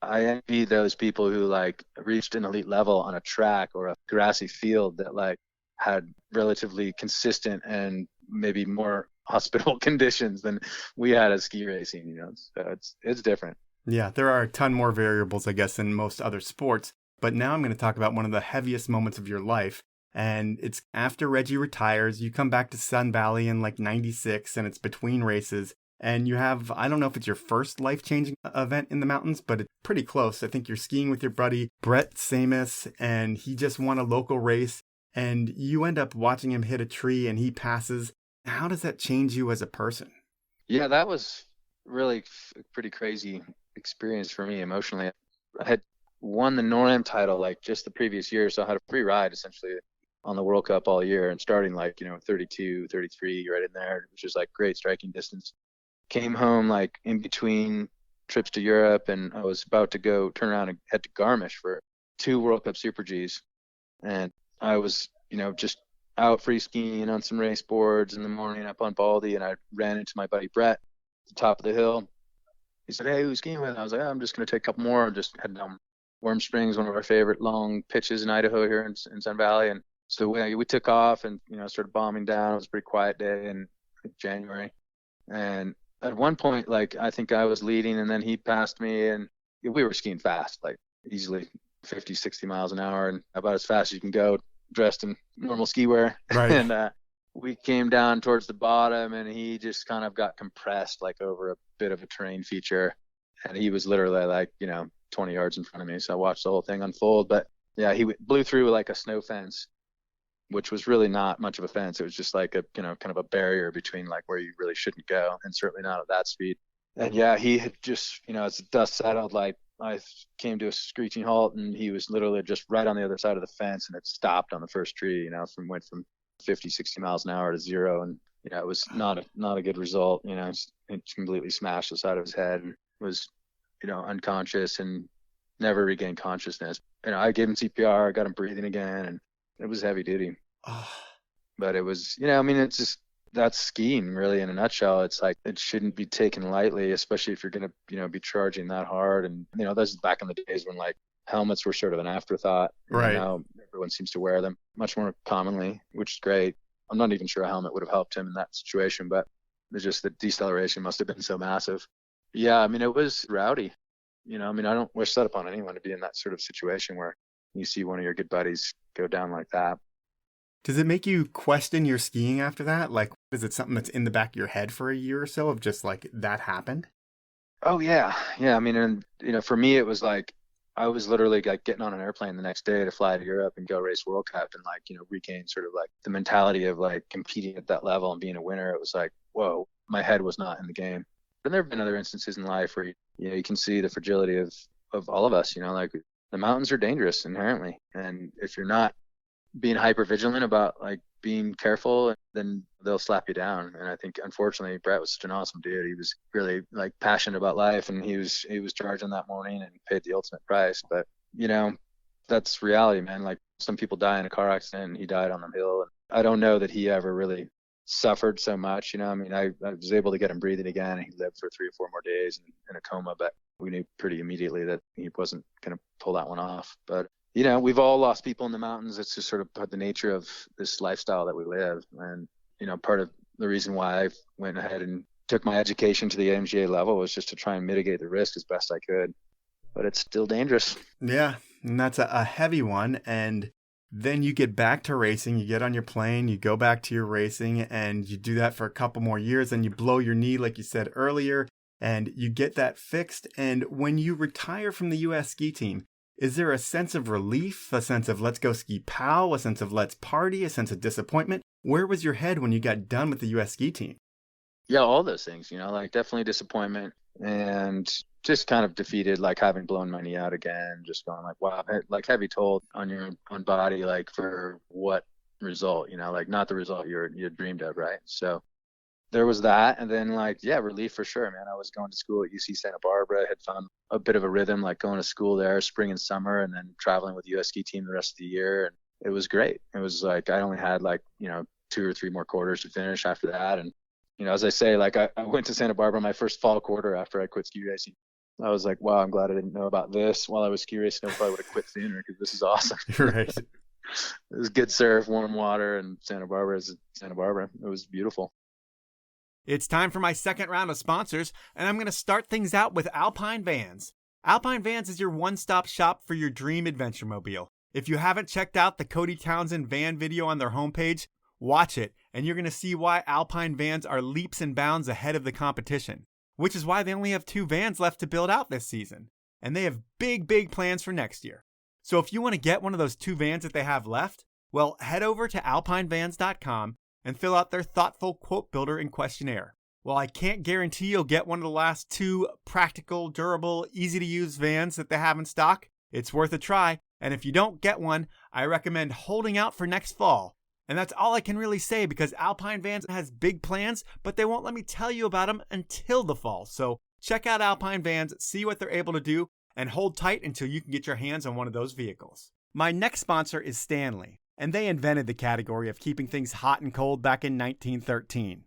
I envy those people who like reached an elite level on a track or a grassy field that like had relatively consistent and maybe more hospitable conditions than we had as ski racing, so it's different. Yeah, there are a ton more variables, I guess, than most other sports. But now I'm going to talk about one of the heaviest moments of your life. And it's after Reggie retires, you come back to Sun Valley in like 96, and it's between races. And you have, I don't know if it's your first life-changing event in the mountains, but it's pretty close. I think you're skiing with your buddy, Bret Samus, and he just won a local race. And you end up watching him hit a tree and he passes. How does that change you as a person? Yeah, that was really pretty crazy experience for me emotionally. I had won the NORAM title like just the previous year, so I had a free ride essentially on the World Cup all year, and starting like 32, 33 right in there, which is like great striking distance. Came home like in between trips to Europe, and I was about to go turn around and head to Garmisch for 2 World Cup Super Gs, and I was just out free skiing on some race boards in the morning up on Baldy, and I ran into my buddy Bret at the top of the hill. He said, "Hey, who's skiing with?" I was like, I'm just going to take a couple more. I'm just heading down Warm Springs, one of our favorite long pitches in Idaho here in Sun Valley. And so we took off and, started bombing down. It was a pretty quiet day in January. And at one point, like, I think I was leading and then he passed me and we were skiing fast, like easily 50, 60 miles an hour and about as fast as you can go dressed in normal ski wear. Right. And we came down towards the bottom and he just kind of got compressed like over a bit of a terrain feature. And he was literally like, 20 yards in front of me. So I watched the whole thing unfold. But yeah, he blew through like a snow fence, which was really not much of a fence. It was just like a, kind of a barrier between like where you really shouldn't go and certainly not at that speed. And yeah, he had just, as the dust settled, like I came to a screeching halt and he was literally just right on the other side of the fence and it stopped on the first tree, went from 50, 60 miles an hour to 0. And, it was not a good result. It completely smashed the side of his head and was, unconscious and never regained consciousness. I gave him CPR, got him breathing again, and it was heavy duty. But it was, it's just, that's skiing really in a nutshell. It's like, it shouldn't be taken lightly, especially if you're going to, be charging that hard. And, this is back in the days when like helmets were sort of an afterthought. Right. Now everyone seems to wear them much more commonly, which is great. I'm not even sure a helmet would have helped him in that situation, but it's just the deceleration must have been so massive. Yeah, it was rowdy. I don't wish that upon anyone to be in that sort of situation where you see one of your good buddies go down like that. Does it make you question your skiing after that? Like, is it something that's in the back of your head for a year or so of just like that happened? Oh, yeah. Yeah. For me, it was like, I was literally like getting on an airplane the next day to fly to Europe and go race World Cup and like, regain sort of like the mentality of like competing at that level and being a winner. It was like, whoa, my head was not in the game. And there have been other instances in life where, you can see the fragility of all of us, like the mountains are dangerous inherently. And if you're not being hyper vigilant about like being careful, then they'll slap you down. And I think unfortunately Bret was such an awesome dude. He was really like passionate about life and he was charging that morning and paid the ultimate price. But that's reality, man. Like some people die in a car accident and he died on the hill. And I don't know that he ever really suffered so much. I was able to get him breathing again and he lived for 3 or 4 more days in a coma, but we knew pretty immediately that he wasn't going to pull that one off. But we've all lost people in the mountains. It's just sort of the nature of this lifestyle that we live. And, part of the reason why I went ahead and took my education to the MGA level was just to try and mitigate the risk as best I could. But it's still dangerous. Yeah, and that's a heavy one. And then you get back to racing, you get on your plane, you go back to your racing, and you do that for a couple more years, and you blow your knee, like you said earlier, and you get that fixed. And when you retire from the U.S. ski team, is there a sense of relief, a sense of let's go ski POW, a sense of let's party, a sense of disappointment? Where was your head when you got done with the U.S. ski team? Yeah, all those things, like definitely disappointment and just kind of defeated, like having blown my knee out again, just going like, wow, like heavy toll on your own body, like for what result, like not the result you dreamed of, right? So there was that. And then relief for sure, man. I was going to school at UC Santa Barbara. I had found a bit of a rhythm, like going to school there spring and summer, and then traveling with the US ski team the rest of the year. And it was great. It was like, I only had 2 or 3 more quarters to finish after that. And, as I say, I went to Santa Barbara my first fall quarter after I quit ski racing. I was like, wow, I'm glad I didn't know about this while I was ski racing. I probably would have quit sooner because this is awesome. Right. It was good surf, warm water, and Santa Barbara is Santa Barbara. It was beautiful. It's time for my second round of sponsors, and I'm going to start things out with Alpine Vans. Alpine Vans is your one-stop shop for your dream adventure mobile. If you haven't checked out the Cody Townsend van video on their homepage, watch it, and you're going to see why Alpine Vans are leaps and bounds ahead of the competition, which is why they only have 2 vans left to build out this season, and they have big plans for next year. So if you want to get one of those 2 vans that they have left, well, head over to alpinevans.com and fill out their thoughtful quote builder and questionnaire. While I can't guarantee you'll get one of the last 2 practical, durable, easy-to-use vans that they have in stock, it's worth a try, and if you don't get one, I recommend holding out for next fall. And that's all I can really say because Alpine Vans has big plans, but they won't let me tell you about them until the fall. So check out Alpine Vans, see what they're able to do, and hold tight until you can get your hands on one of those vehicles. My next sponsor is Stanley, and they invented the category of keeping things hot and cold back in 1913.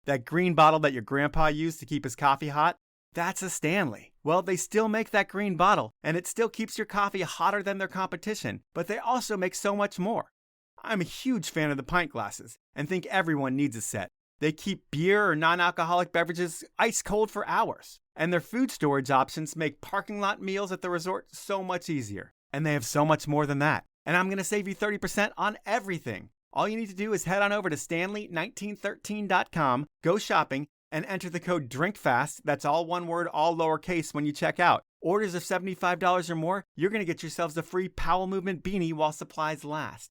That green bottle that your grandpa used to keep his coffee hot? That's a Stanley. Well, they still make that green bottle, and it still keeps your coffee hotter than their competition, but they also make so much more. I'm a huge fan of the pint glasses and think everyone needs a set. They keep beer or non-alcoholic beverages ice cold for hours. And their food storage options make parking lot meals at the resort so much easier. And they have so much more than that. And I'm going to save you 30% on everything. All you need to do is head on over to stanley1913.com, go shopping, and enter the code DRINKFAST, that's all one word, all lowercase, when you check out. Orders of $75 or more, you're going to get yourselves a free Powell Movement beanie while supplies last.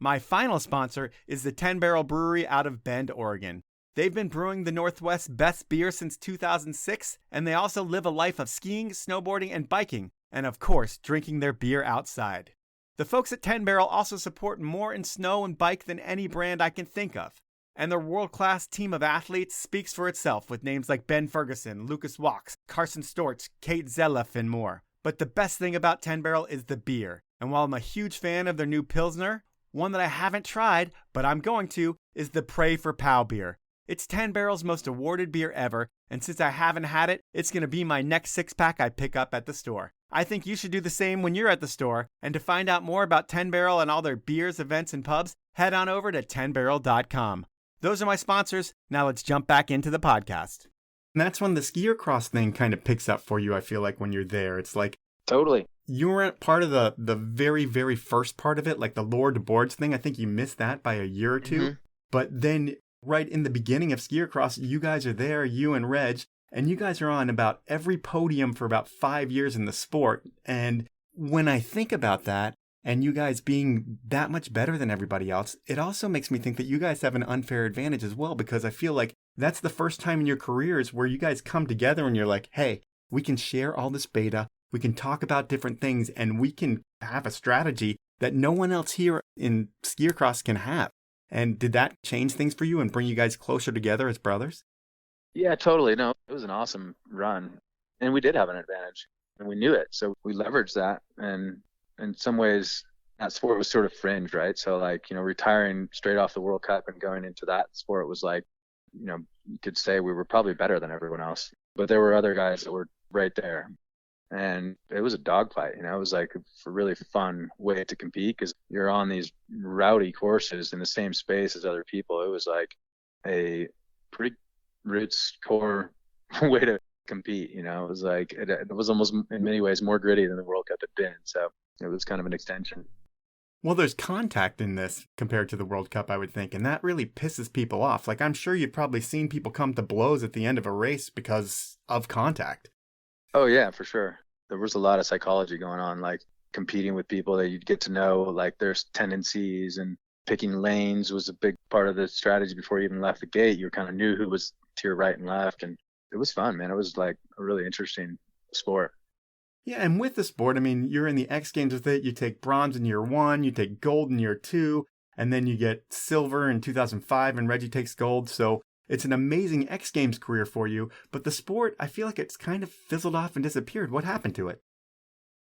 My final sponsor is the 10 Barrel Brewery out of Bend, Oregon. They've been brewing the Northwest's best beer since 2006, and they also live a life of skiing, snowboarding, and biking, and of course, drinking their beer outside. The folks at 10 Barrel also support more in snow and bike than any brand I can think of. And their world-class team of athletes speaks for itself with names like Ben Ferguson, Lucas Wachs, Carson Storch, Kate Zelef, and more. But the best thing about 10 Barrel is the beer. And while I'm a huge fan of their new Pilsner, one that I haven't tried, but I'm going to, is the Pray for Pow beer. It's 10 Barrel's most awarded beer ever, and since I haven't had it, it's going to be my next 6-pack I pick up at the store. I think you should do the same when you're at the store, and to find out more about 10 Barrel and all their beers, events, and pubs, head on over to 10barrel.com. Those are my sponsors. Now let's jump back into the podcast. And that's when the skier cross thing kind of picks up for you, I feel like, when you're there. It's like, Totally. you weren't part of the very, very first part of it, like the Lord Boards thing. I think you missed that by a year or two. Mm-hmm. But then right in the beginning of skier cross, you guys are there, you and Reg, and you guys are on about every podium for about 5 years in the sport. And when I think about that, and you guys being that much better than everybody else, it also makes me think that you guys have an unfair advantage as well, because I feel like that's the first time in your careers where you guys come together and you're like, hey, we can share all this beta, we can talk about different things, and we can have a strategy that no one else here in skier cross can have. And did that change things for you and bring you guys closer together as brothers? Yeah, totally. No, it was an awesome run. And we did have an advantage, and we knew it. So we leveraged that. And in some ways, that sport was sort of fringe, right? So retiring straight off the World Cup and going into that sport was like, you could say we were probably better than everyone else. But there were other guys that were right there. And it was a dogfight, it was like a really fun way to compete because you're on these rowdy courses in the same space as other people. It was like a pretty roots core way to compete. You know, it was like, it was almost in many ways more gritty than the World Cup had been. So it was kind of an extension. Well, there's contact in this compared to the World Cup, I would think, and that really pisses people off. Like, I'm sure you've probably seen people come to blows at the end of a race because of contact. Oh yeah, for sure. There was a lot of psychology going on, like competing with people that you'd get to know, like their tendencies, and picking lanes was a big part of the strategy before you even left the gate. You kind of knew who was to your right and left, and it was fun, man. It was like a really interesting sport. Yeah, and with the sport, I mean, you're in the X Games with it. You take bronze in year 1, you take gold in year 2, and then you get silver in 2005, and Reggie takes gold. So it's an amazing X Games career for you. But the sport, I feel like it's kind of fizzled off and disappeared. What happened to it?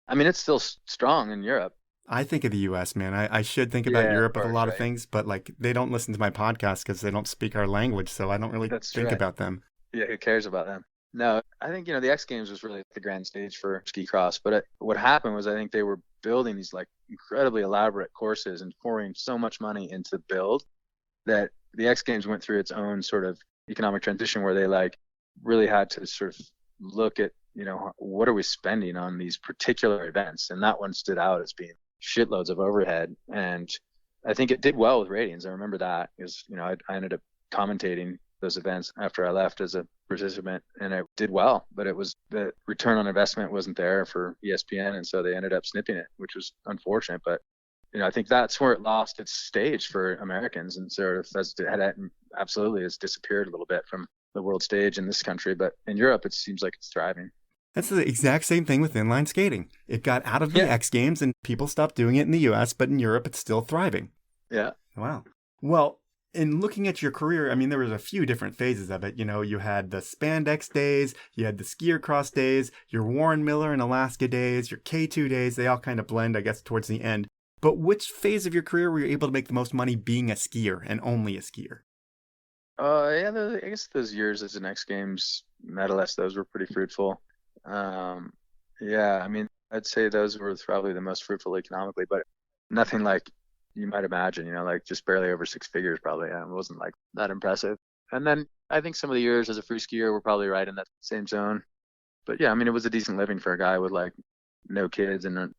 I mean, it's still strong in Europe. I think of the U.S., man. I should think about Europe with a lot of right. things, but like they don't listen to my podcast because they don't speak our language, so I don't really think about them. Yeah, who cares about them? No, I think, the X Games was really the grand stage for ski cross. But what happened was I think they were building these like incredibly elaborate courses and pouring so much money into the build that the X Games went through its own sort of economic transition where they like really had to sort of look at, what are we spending on these particular events? And that one stood out as being shitloads of overhead. And I think it did well with ratings. I remember that because, I ended up commentating those events after I left as a participant, and it did well, but it was the return on investment wasn't there for ESPN, and so they ended up snipping it, which was unfortunate. But I think that's where it lost its stage for Americans, and sort of absolutely has disappeared a little bit from the world stage in this country. But in Europe, it seems like it's thriving. That's the exact same thing with inline skating. It got out of the X Games, and people stopped doing it in the U.S., but in Europe, it's still thriving. Yeah. Wow. Well, in looking at your career, I mean, there was a few different phases of it. You had the spandex days, you had the skier cross days, your Warren Miller and Alaska days, your K2 days. They all kind of blend, I guess, towards the end. But which phase of your career were you able to make the most money being a skier and only a skier? I guess those years as an X Games medalist, those were pretty fruitful. I mean, I'd say those were probably the most fruitful economically, but nothing like you might imagine, like just barely over 6 figures probably. It wasn't like that impressive. And then I think some of the years as a free skier were probably right in that same zone. But yeah, I mean, it was a decent living for a guy with like no kids and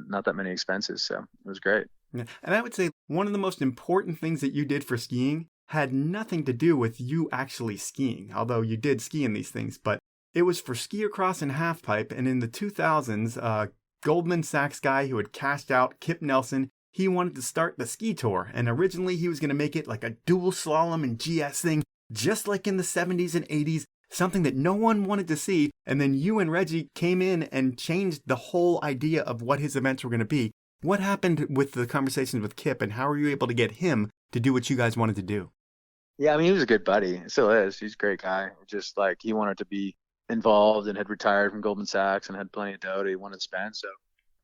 not that many expenses. So it was great. Yeah. And I would say one of the most important things that you did for skiing had nothing to do with you actually skiing, although you did ski in these things, but it was for skier cross and halfpipe. And in the 2000s, Goldman Sachs guy who had cashed out, Kip Nelson, he wanted to start the ski tour, and originally he was going to make it like a dual slalom and GS thing, just like in the 70s and 80s, something that no one wanted to see. And then you and Reggie came in and changed the whole idea of what his events were going to be. What happened with the conversations with Kip, and how were you able to get him to do what you guys wanted to do? Yeah, I mean, he was a good buddy. Still is. He's a great guy. Just like he wanted to be involved and had retired from Goldman Sachs and had plenty of dough he wanted to spend. So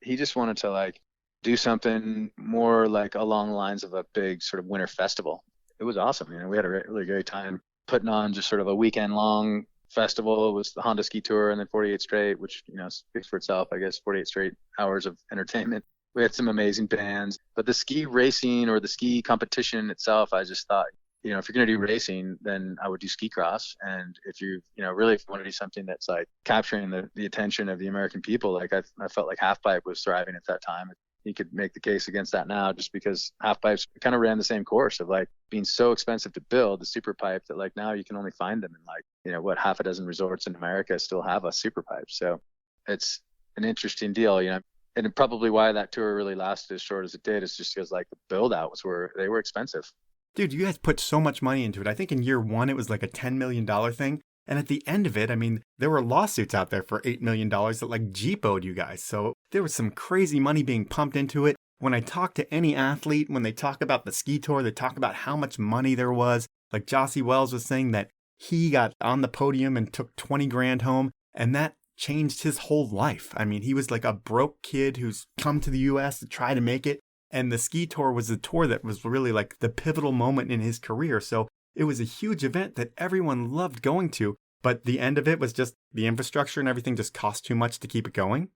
he just wanted to like do something more like along the lines of a big sort of winter festival. It was awesome. We had a really great time putting on just sort of a weekend long festival. It was the Honda Ski Tour and then 48 straight, which, speaks for itself, I guess, 48 straight hours of entertainment. We had some amazing bands, but the ski racing or the ski competition itself, I just thought, if you're going to do racing, then I would do ski cross. And if you want to do something that's like capturing the attention of the American people, like I felt like halfpipe was thriving at that time. You could make the case against that now just because halfpipes kind of ran the same course of like being so expensive to build the super pipe that like now you can only find them in like, half a dozen resorts in America still have a super pipe. So it's an interesting deal, and probably why that tour really lasted as short as it did is just because like the build outs were expensive. Dude, you guys put so much money into it. I think in year 1, it was like a $10 million thing. And at the end of it, I mean, there were lawsuits out there for $8 million that like Jeep owed you guys. So there was some crazy money being pumped into it. When I talk to any athlete, when they talk about the ski tour, they talk about how much money there was. Like Jossie Wells was saying that he got on the podium and took 20 grand home. And that changed his whole life. I mean, he was like a broke kid who's come to the U.S. to try to make it. And the ski tour was the tour that was really like the pivotal moment in his career. So it was a huge event that everyone loved going to. But the end of it was just the infrastructure and everything just cost too much to keep it going.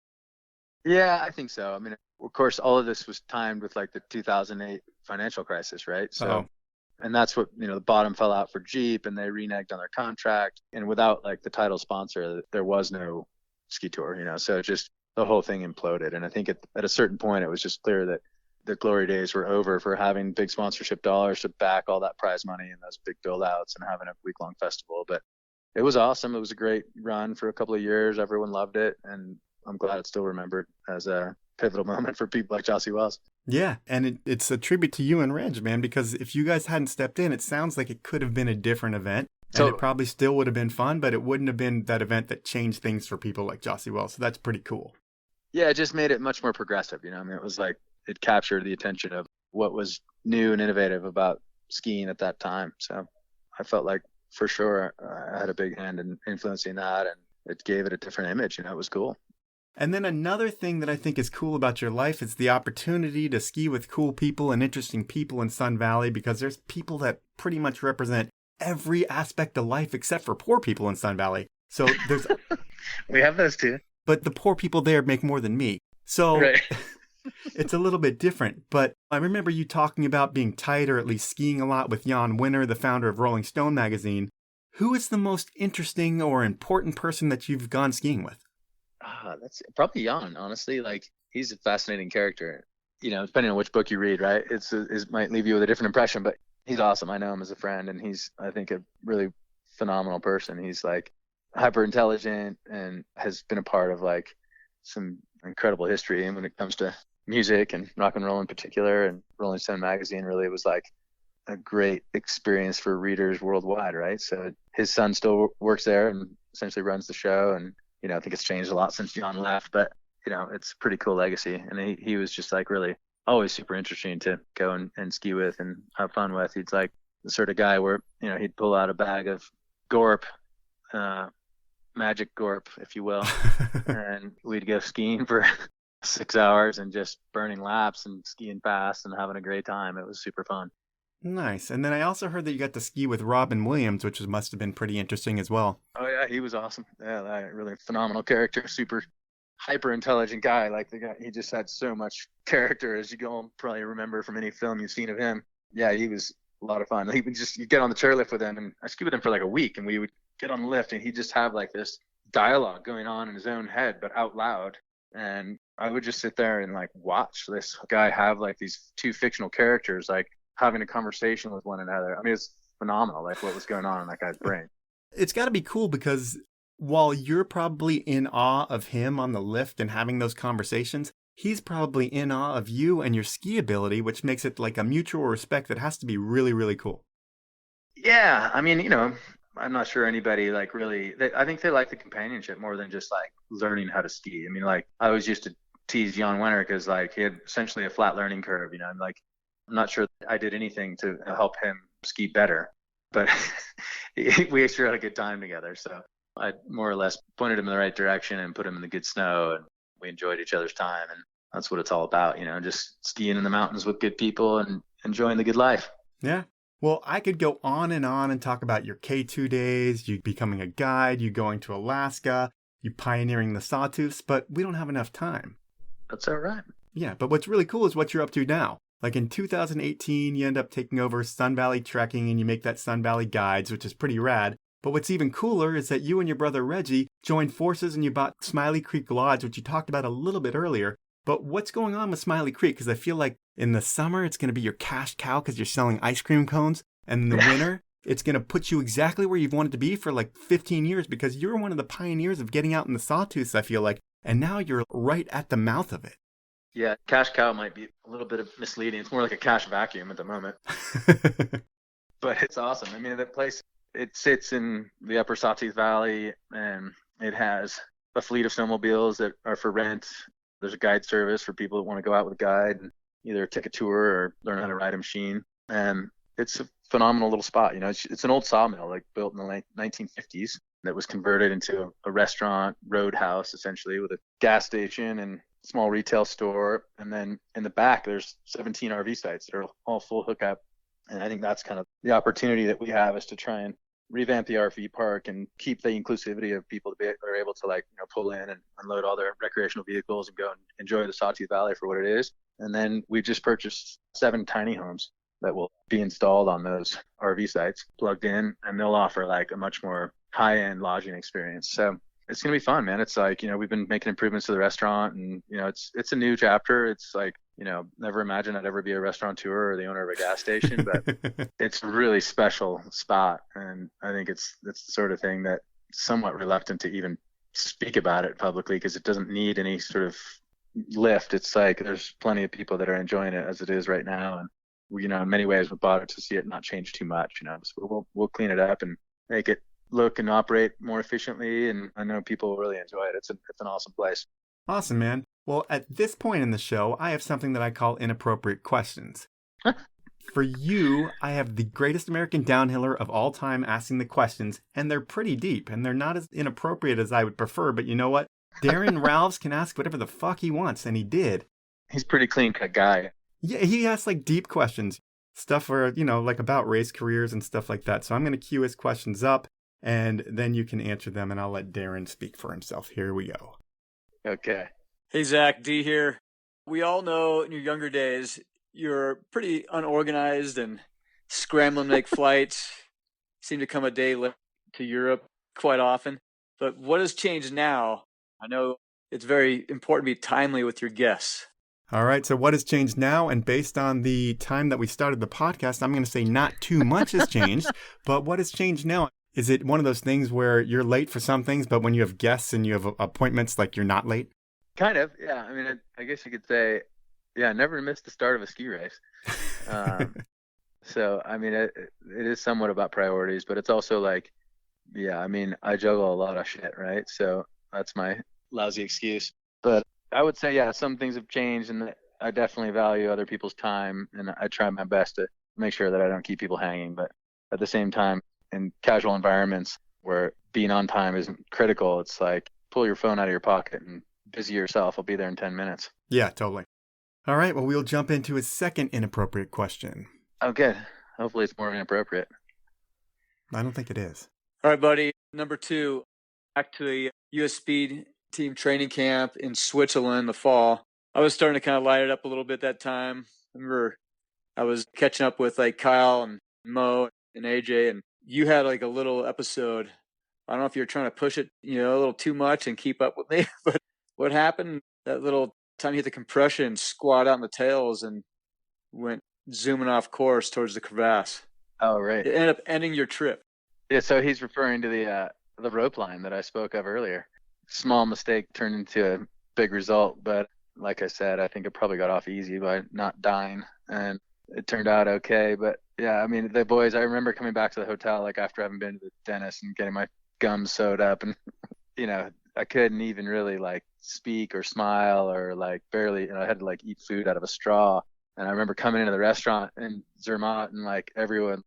Yeah, I think so. I mean, of course, all of this was timed with like the 2008 financial crisis, right? So And that's what, the bottom fell out for Jeep and they reneged on their contract. And without like the title sponsor, there was no ski tour, so it just, the whole thing imploded. And I think at a certain point, it was just clear that the glory days were over for having big sponsorship dollars to back all that prize money and those big build outs and having a week-long festival. But it was awesome. It was a great run for a couple of years. Everyone loved it. And I'm glad it's still remembered as a pivotal moment for people like Jossie Wells. Yeah, and it's a tribute to you and Reg, man, because if you guys hadn't stepped in, it sounds like it could have been a different event. And it probably still would have been fun, but it wouldn't have been that event that changed things for people like Jossie Wells. So that's pretty cool. Yeah, it just made it much more progressive. It was like it captured the attention of what was new and innovative about skiing at that time. So I felt like for sure I had a big hand in influencing that, and it gave it a different image. It was cool. And then another thing that I think is cool about your life is the opportunity to ski with cool people and interesting people in Sun Valley, because there's people that pretty much represent every aspect of life except for poor people in Sun Valley. So there's we have those too. But the poor people there make more than me. So right. It's a little bit different. But I remember you talking about being tight, or at least skiing a lot, with Jan Winter, the founder of Rolling Stone magazine. Who is the most interesting or important person that you've gone skiing with? That's probably Jan, honestly. Like, he's a fascinating character. Depending on which book you read, right? It might leave you with a different impression, but he's awesome. I know him as a friend, and he's, I think, a really phenomenal person. He's like hyper intelligent and has been a part of like some incredible history. And when it comes to music and rock and roll in particular, and Rolling Stone magazine really was like a great experience for readers worldwide, right? So his son still works there and essentially runs the show. And, I think it's changed a lot since John left, but, it's a pretty cool legacy. And he was just like really always super interesting to go and ski with and have fun with. He's like the sort of guy where, he'd pull out a bag of Gorp, magic Gorp, if you will, and we'd go skiing for 6 hours and just burning laps and skiing fast and having a great time. It was super fun. Nice. And then I also heard that you got to ski with Robin Williams, which must have been pretty interesting as well. Oh yeah, he was awesome. Yeah, really phenomenal character, super hyper intelligent guy. Like the guy, he just had so much character, as you all probably remember from any film you've seen of him. Yeah, he was a lot of fun. He would you get on the chairlift with him, and I skied with him for like a week, and we would get on the lift, and he'd just have like this dialogue going on in his own head, but out loud. And I would just sit there and like watch this guy have like these two fictional characters, like having a conversation with one another. I mean, it's phenomenal, like what was going on in that guy's brain. It's got to be cool, because while you're probably in awe of him on the lift and having those conversations, he's probably in awe of you and your ski ability, which makes it like a mutual respect that has to be really, really cool. Yeah. I mean, I'm not sure anybody like really, I think they like the companionship more than just like learning how to ski. I mean, like I always used to tease Jan Winter because like he had essentially a flat learning curve, I'm like, I'm not sure I did anything to help him ski better, but we sure had a good time together. So I more or less pointed him in the right direction and put him in the good snow, and we enjoyed each other's time. And that's what it's all about, just skiing in the mountains with good people and enjoying the good life. Yeah. Well, I could go on and talk about your K2 days, you becoming a guide, you going to Alaska, you pioneering the sawtooths, but we don't have enough time. That's all right. Yeah, but what's really cool is what you're up to now. Like in 2018, you end up taking over Sun Valley Trekking and you make that Sun Valley Guides, which is pretty rad. But what's even cooler is that you and your brother Reggie joined forces and you bought Smiley Creek Lodge, which you talked about a little bit earlier. But what's going on with Smiley Creek? Because I feel like in the summer, it's going to be your cash cow because you're selling ice cream cones. And in the winter, it's going to put you exactly where you've wanted to be for like 15 years, because you're one of the pioneers of getting out in the sawtooths, I feel like. And now you're right at the mouth of it. Yeah, cash cow might be a little bit of misleading. It's more like a cash vacuum at the moment. But it's awesome. I mean, that place, it sits in the upper Sawtooth Valley, and it has a fleet of snowmobiles that are for rent. There's a guide service for people that want to go out with a guide and either take a tour or learn how to ride a machine. And it's a phenomenal little spot. It's an old sawmill, like built in the late 1950s, that was converted into a restaurant, roadhouse, essentially, with a gas station and small retail store. And then in the back, there's 17 RV sites that are all full hookup. And I think that's kind of the opportunity that we have, is to try and revamp the RV park and keep the inclusivity of people to are able to pull in and unload all their recreational vehicles and go and enjoy the Sawtooth Valley for what it is. And then we just purchased 7 tiny homes that will be installed on those RV sites, plugged in, and they'll offer like a much more high-end lodging experience. So it's going to be fun, man. It's like, we've been making improvements to the restaurant, and, it's a new chapter. It's like, never imagined I'd ever be a restaurateur or the owner of a gas station, but it's a really special spot. And I think it's the sort of thing that somewhat reluctant to even speak about it publicly, because it doesn't need any sort of lift. It's like, there's plenty of people that are enjoying it as it is right now. And we, in many ways, we bought it to see it not change too much, so we'll clean it up and make it look and operate more efficiently. And I know people will really enjoy it. It's an awesome place. Awesome, man. Well, at this point in the show, I have something that I call inappropriate questions. For you, I have the greatest American downhiller of all time asking the questions, and they're pretty deep, and they're not as inappropriate as I would prefer, but you know what? Darren Rahlves can ask whatever the fuck he wants, and he did. He's a pretty clean-cut guy. Yeah, he asks like deep questions, stuff where, like about race careers and stuff like that. So I'm going to cue his questions up, and then you can answer them, and I'll let Darren speak for himself. Here we go. Okay. Hey, Zach, D here. We all know in your younger days, you're pretty unorganized and scrambling to make flights. Seem to come a day late to Europe quite often. But what has changed now? I know it's very important to be timely with your guests. All right, so what has changed now? And based on the time that we started the podcast, I'm going to say not too much has changed. But what has changed now? Is it one of those things where you're late for some things, but when you have guests and you have appointments, like you're not late? Kind of, yeah. I mean, I guess you could say, yeah, I never missed the start of a ski race. So, I mean, it is somewhat about priorities, but it's also like, yeah, I mean, I juggle a lot of shit, right? So that's my lousy excuse. But I would say, yeah, some things have changed, and I definitely value other people's time, and I try my best to make sure that I don't keep people hanging. But at the same time, in casual environments where being on time isn't critical, it's like, pull your phone out of your pocket and busy yourself. I'll be there in 10 minutes. Yeah, totally. All right, well, we'll jump into his second inappropriate question. Oh, good. Hopefully it's more inappropriate. I don't think it is. All right, buddy. Number 2, back to a U.S. Speed Team training camp in Switzerland in the fall. I was starting to kind of light it up a little bit that time. I remember I was catching up with like Kyle and Mo and AJ, and you had like a little episode. I don't know if you're trying to push it, a little too much and keep up with me, but what happened that little time you hit the compression, squat out in the tails, and went zooming off course towards the crevasse? Oh, right. It ended up ending your trip. Yeah, so he's referring to the rope line that I spoke of earlier. Small mistake turned into a big result, but like I said, I think it probably got off easy by not dying, and it turned out okay. But yeah, I mean, the boys, I remember coming back to the hotel like after having been to the dentist and getting my gums sewed up, and I couldn't even really like speak or smile, or like barely, I had to like eat food out of a straw. And I remember coming into the restaurant in Zermatt, and like everyone,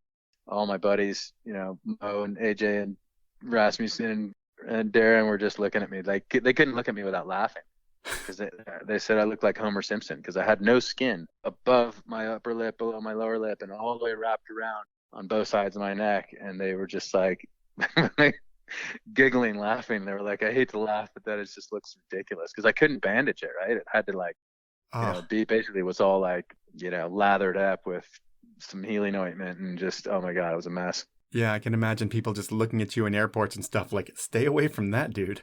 all my buddies, Mo and AJ and Rasmussen and Darren were just looking at me. Like they couldn't look at me without laughing, because they said I looked like Homer Simpson, because I had no skin above my upper lip, below my lower lip, and all the way wrapped around on both sides of my neck. And they were just like giggling, laughing. They were like, I hate to laugh, but that just looks ridiculous, because I couldn't bandage it, right? It had to like, be basically was all like, lathered up with some healing ointment, and just, oh my God, it was a mess. Yeah, I can imagine people just looking at you in airports and stuff like, stay away from that dude.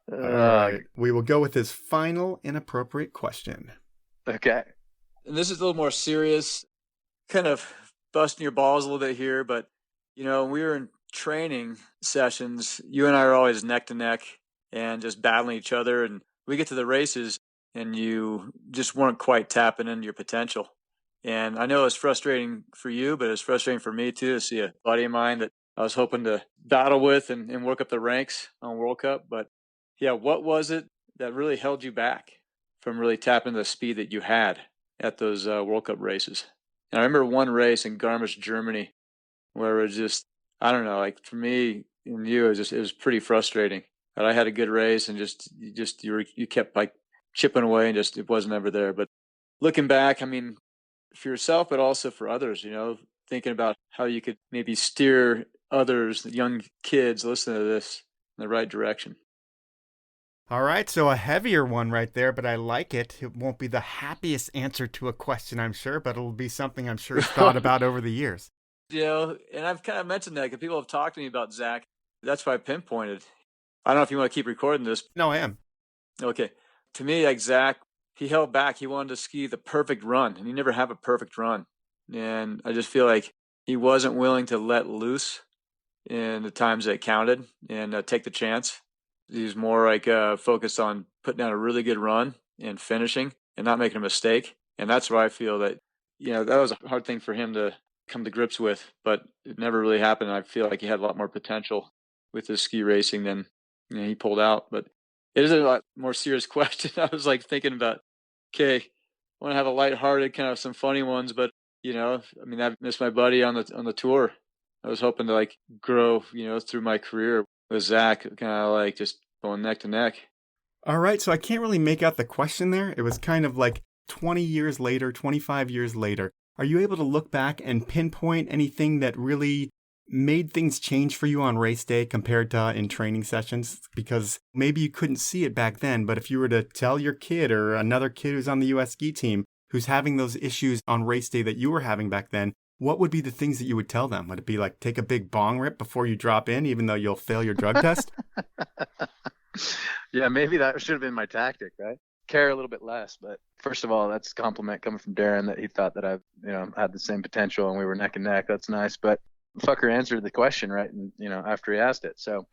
All right. We will go with his final inappropriate question. Okay. And this is a little more serious, kind of busting your balls a little bit here, but when we were in training sessions, you and I are always neck to neck and just battling each other, and we get to the races and you just weren't quite tapping into your potential. And I know it was frustrating for you, but it was frustrating for me too, to see a buddy of mine that I was hoping to battle with and work up the ranks on World Cup. But yeah, what was it that really held you back from really tapping into the speed that you had at those World Cup races? And I remember one race in Garmisch, Germany, where it was just, I don't know, like for me and you, it was pretty frustrating. But I had a good race, and you kept like chipping away, and just it wasn't ever there. But looking back, I mean, for yourself, but also for others, thinking about how you could maybe steer others, young kids, listen to this, in the right direction. All right, so a heavier one right there, but I like it. It won't be the happiest answer to a question, I'm sure, but it'll be something I'm sure he's thought about over the years. And I've kind of mentioned that because people have talked to me about Zach. That's why I pinpointed. I don't know if you want to keep recording this. No, I am. Okay. To me, like Zach, he held back. He wanted to ski the perfect run, and he never have a perfect run. And I just feel like he wasn't willing to let loose in the times that counted and take the chance. He's more like focused on putting down a really good run and finishing and not making a mistake. And that's why I feel that, that was a hard thing for him to come to grips with, but it never really happened. I feel like he had a lot more potential with his ski racing than he pulled out. But it is a lot more serious question. I was like thinking about, okay, I want to have a lighthearted, kind of some funny ones, but I've missed my buddy on the tour. I was hoping to like grow, through my career with Zach, kind of like just going neck to neck. All right, so I can't really make out the question there. It was kind of like 20 years later, 25 years later. Are you able to look back and pinpoint anything that really made things change for you on race day compared to in training sessions? Because maybe you couldn't see it back then, but if you were to tell your kid or another kid who's on the U.S. ski team who's having those issues on race day that you were having back then, what would be the things that you would tell them? Would it be like take a big bong rip before you drop in, even though you'll fail your drug test? Yeah, maybe that should have been my tactic, right? Care a little bit less. But first of all, that's a compliment coming from Darren that he thought that I, had the same potential and we were neck and neck. That's nice. But fucker answered the question right, and after he asked it. So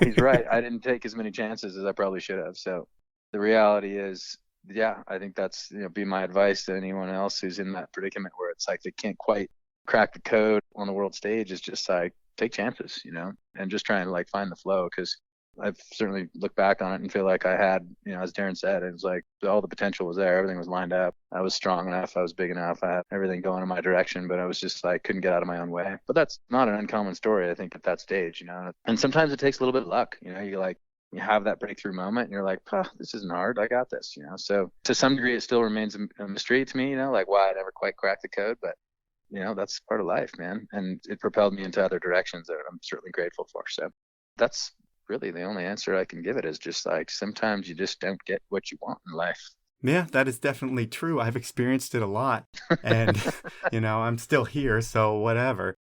he's right. I didn't take as many chances as I probably should have. So the reality is, yeah, I think that's be my advice to anyone else who's in that predicament where it's like they can't quite crack the code on the world stage. Is just like take chances, and just try and like find the flow. Because I've certainly looked back on it and feel like I had, as Darren said, it was like all the potential was there. Everything was lined up. I was strong enough. I was big enough. I had everything going in my direction, but I was just like, couldn't get out of my own way. But that's not an uncommon story, I think, at that stage, and sometimes it takes a little bit of luck, you have that breakthrough moment and you're like, this isn't hard. I got this, So to some degree, it still remains a mystery to me, like why I never quite cracked the code, but that's part of life, man. And it propelled me into other directions that I'm certainly grateful for. So that's really the only answer I can give it, is just like sometimes you just don't get what you want in life. Yeah, that is definitely true. I've experienced it a lot and, I'm still here. So whatever.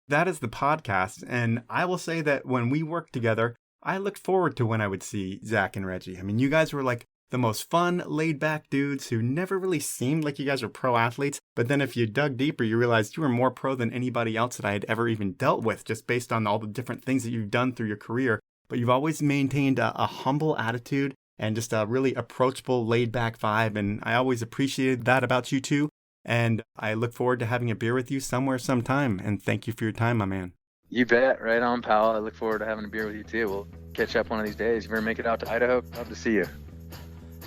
That is the podcast. And I will say that when we worked together, I looked forward to when I would see Zach and Reggie. I mean, you guys were like the most fun, laid-back dudes who never really seemed like you guys were pro athletes. But then if you dug deeper, you realized you were more pro than anybody else that I had ever even dealt with, just based on all the different things that you've done through your career. But you've always maintained a humble attitude and just a really approachable, laid-back vibe. And I always appreciated that about you too. And I look forward to having a beer with you somewhere sometime. And thank you for your time, my man. You bet. Right on, pal. I look forward to having a beer with you too. We'll catch up one of these days. If you ever make it out to Idaho, love to see you.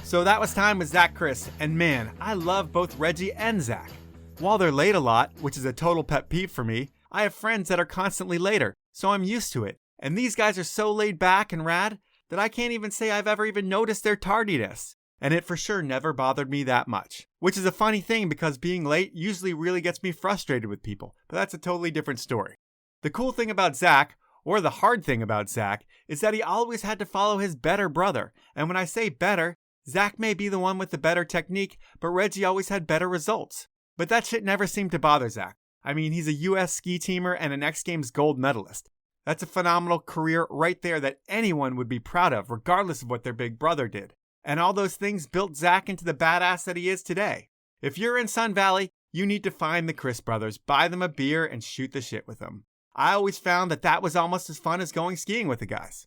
So that was time with Zach Crist. And man, I love both Reggie and Zach. While they're late a lot, which is a total pet peeve for me, I have friends that are constantly later, so I'm used to it. And these guys are so laid back and rad that I can't even say I've ever even noticed their tardiness. And it for sure never bothered me that much. Which is a funny thing because being late usually really gets me frustrated with people. But that's a totally different story. The cool thing about Zach, or the hard thing about Zach, is that he always had to follow his better brother. And when I say better, Zach may be the one with the better technique, but Reggie always had better results. But that shit never seemed to bother Zach. I mean, he's a U.S. ski teamer and an X Games gold medalist. That's a phenomenal career right there that anyone would be proud of, regardless of what their big brother did. And all those things built Zach into the badass that he is today. If you're in Sun Valley, you need to find the Crist brothers, buy them a beer, and shoot the shit with them. I always found that was almost as fun as going skiing with the guys.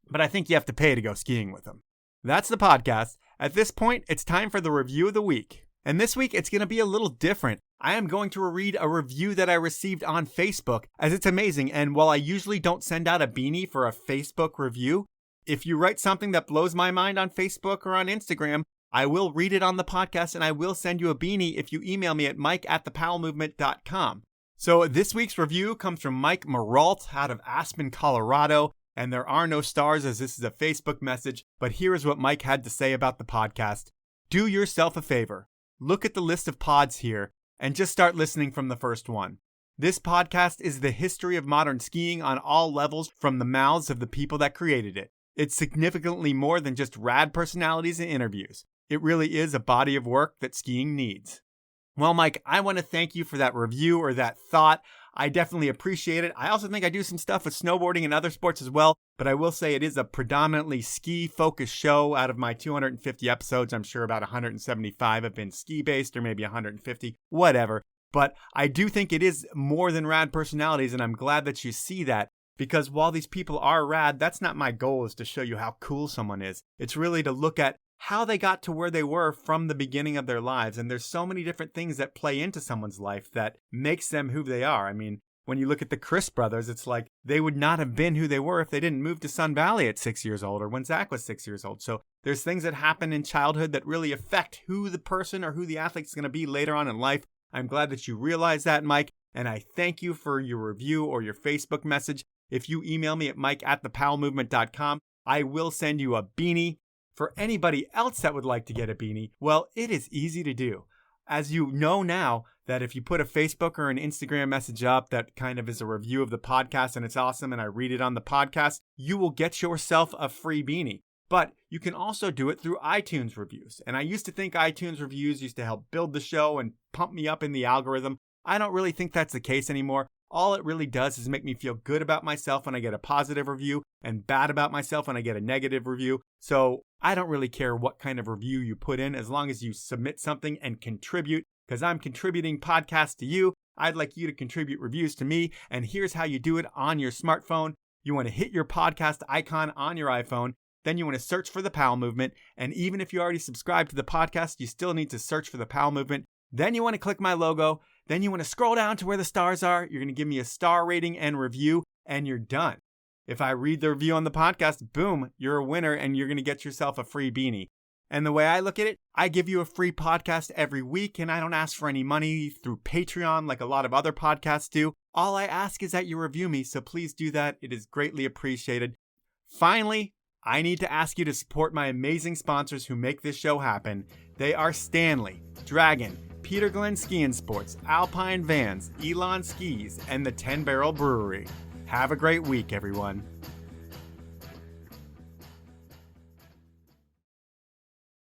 But I think you have to pay to go skiing with them. That's the podcast. At this point, it's time for the review of the week. And this week, it's going to be a little different. I am going to read a review that I received on Facebook, as it's amazing. And while I usually don't send out a beanie for a Facebook review, if you write something that blows my mind on Facebook or on Instagram, I will read it on the podcast and I will send you a beanie if you email me at mike@thepowellmovement.com. So this week's review comes from Mike Maralt out of Aspen, Colorado. And there are no stars as this is a Facebook message, but here is what Mike had to say about the podcast. Do yourself a favor. Look at the list of pods here and just start listening from the first one. This podcast is the history of modern skiing on all levels from the mouths of the people that created it. It's significantly more than just rad personalities and interviews. It really is a body of work that skiing needs. Well, Mike, I want to thank you for that review or that thought. I definitely appreciate it. I also think I do some stuff with snowboarding and other sports as well, but I will say it is a predominantly ski-focused show. Out of my 250 episodes, I'm sure about 175 have been ski-based, or maybe 150, whatever. But I do think it is more than rad personalities, and I'm glad that you see that, because while these people are rad, that's not my goal, is to show you how cool someone is. It's really to look at how they got to where they were from the beginning of their lives. And there's so many different things that play into someone's life that makes them who they are. I mean, when you look at the Crist brothers, it's like they would not have been who they were if they didn't move to Sun Valley at 6 years old, or when Zach was 6 years old. So there's things that happen in childhood that really affect who the person or who the athlete's going to be later on in life. I'm glad that you realize that, Mike, and I thank you for your review or your Facebook message. If you email me at mike@thepowellmovement.com, I will send you a beanie. For anybody else that would like to get a beanie, well, it is easy to do. As you know now, that if you put a Facebook or an Instagram message up that kind of is a review of the podcast and it's awesome and I read it on the podcast, you will get yourself a free beanie. But you can also do it through iTunes reviews. And I used to think iTunes reviews used to help build the show and pump me up in the algorithm. I don't really think that's the case anymore. All it really does is make me feel good about myself when I get a positive review and bad about myself when I get a negative review. So I don't really care what kind of review you put in, as long as you submit something and contribute, because I'm contributing podcasts to you. I'd like you to contribute reviews to me. And here's how you do it on your smartphone. You want to hit your podcast icon on your iPhone. Then you want to search for the Powell Movement. And even if you already subscribe to the podcast, you still need to search for the Powell Movement. Then you want to click my logo. Then you want to scroll down to where the stars are. You're going to give me a star rating and review, and you're done. If I read the review on the podcast, boom, you're a winner, and you're going to get yourself a free beanie. And the way I look at it, I give you a free podcast every week, and I don't ask for any money through Patreon like a lot of other podcasts do. All I ask is that you review me, so please do that. It is greatly appreciated. Finally, I need to ask you to support my amazing sponsors who make this show happen. They are Stanley, Dragon, Peter Glenn Ski and Sports, Alpine Vans, Elon Skis, and the 10 Barrel Brewery. Have a great week, everyone.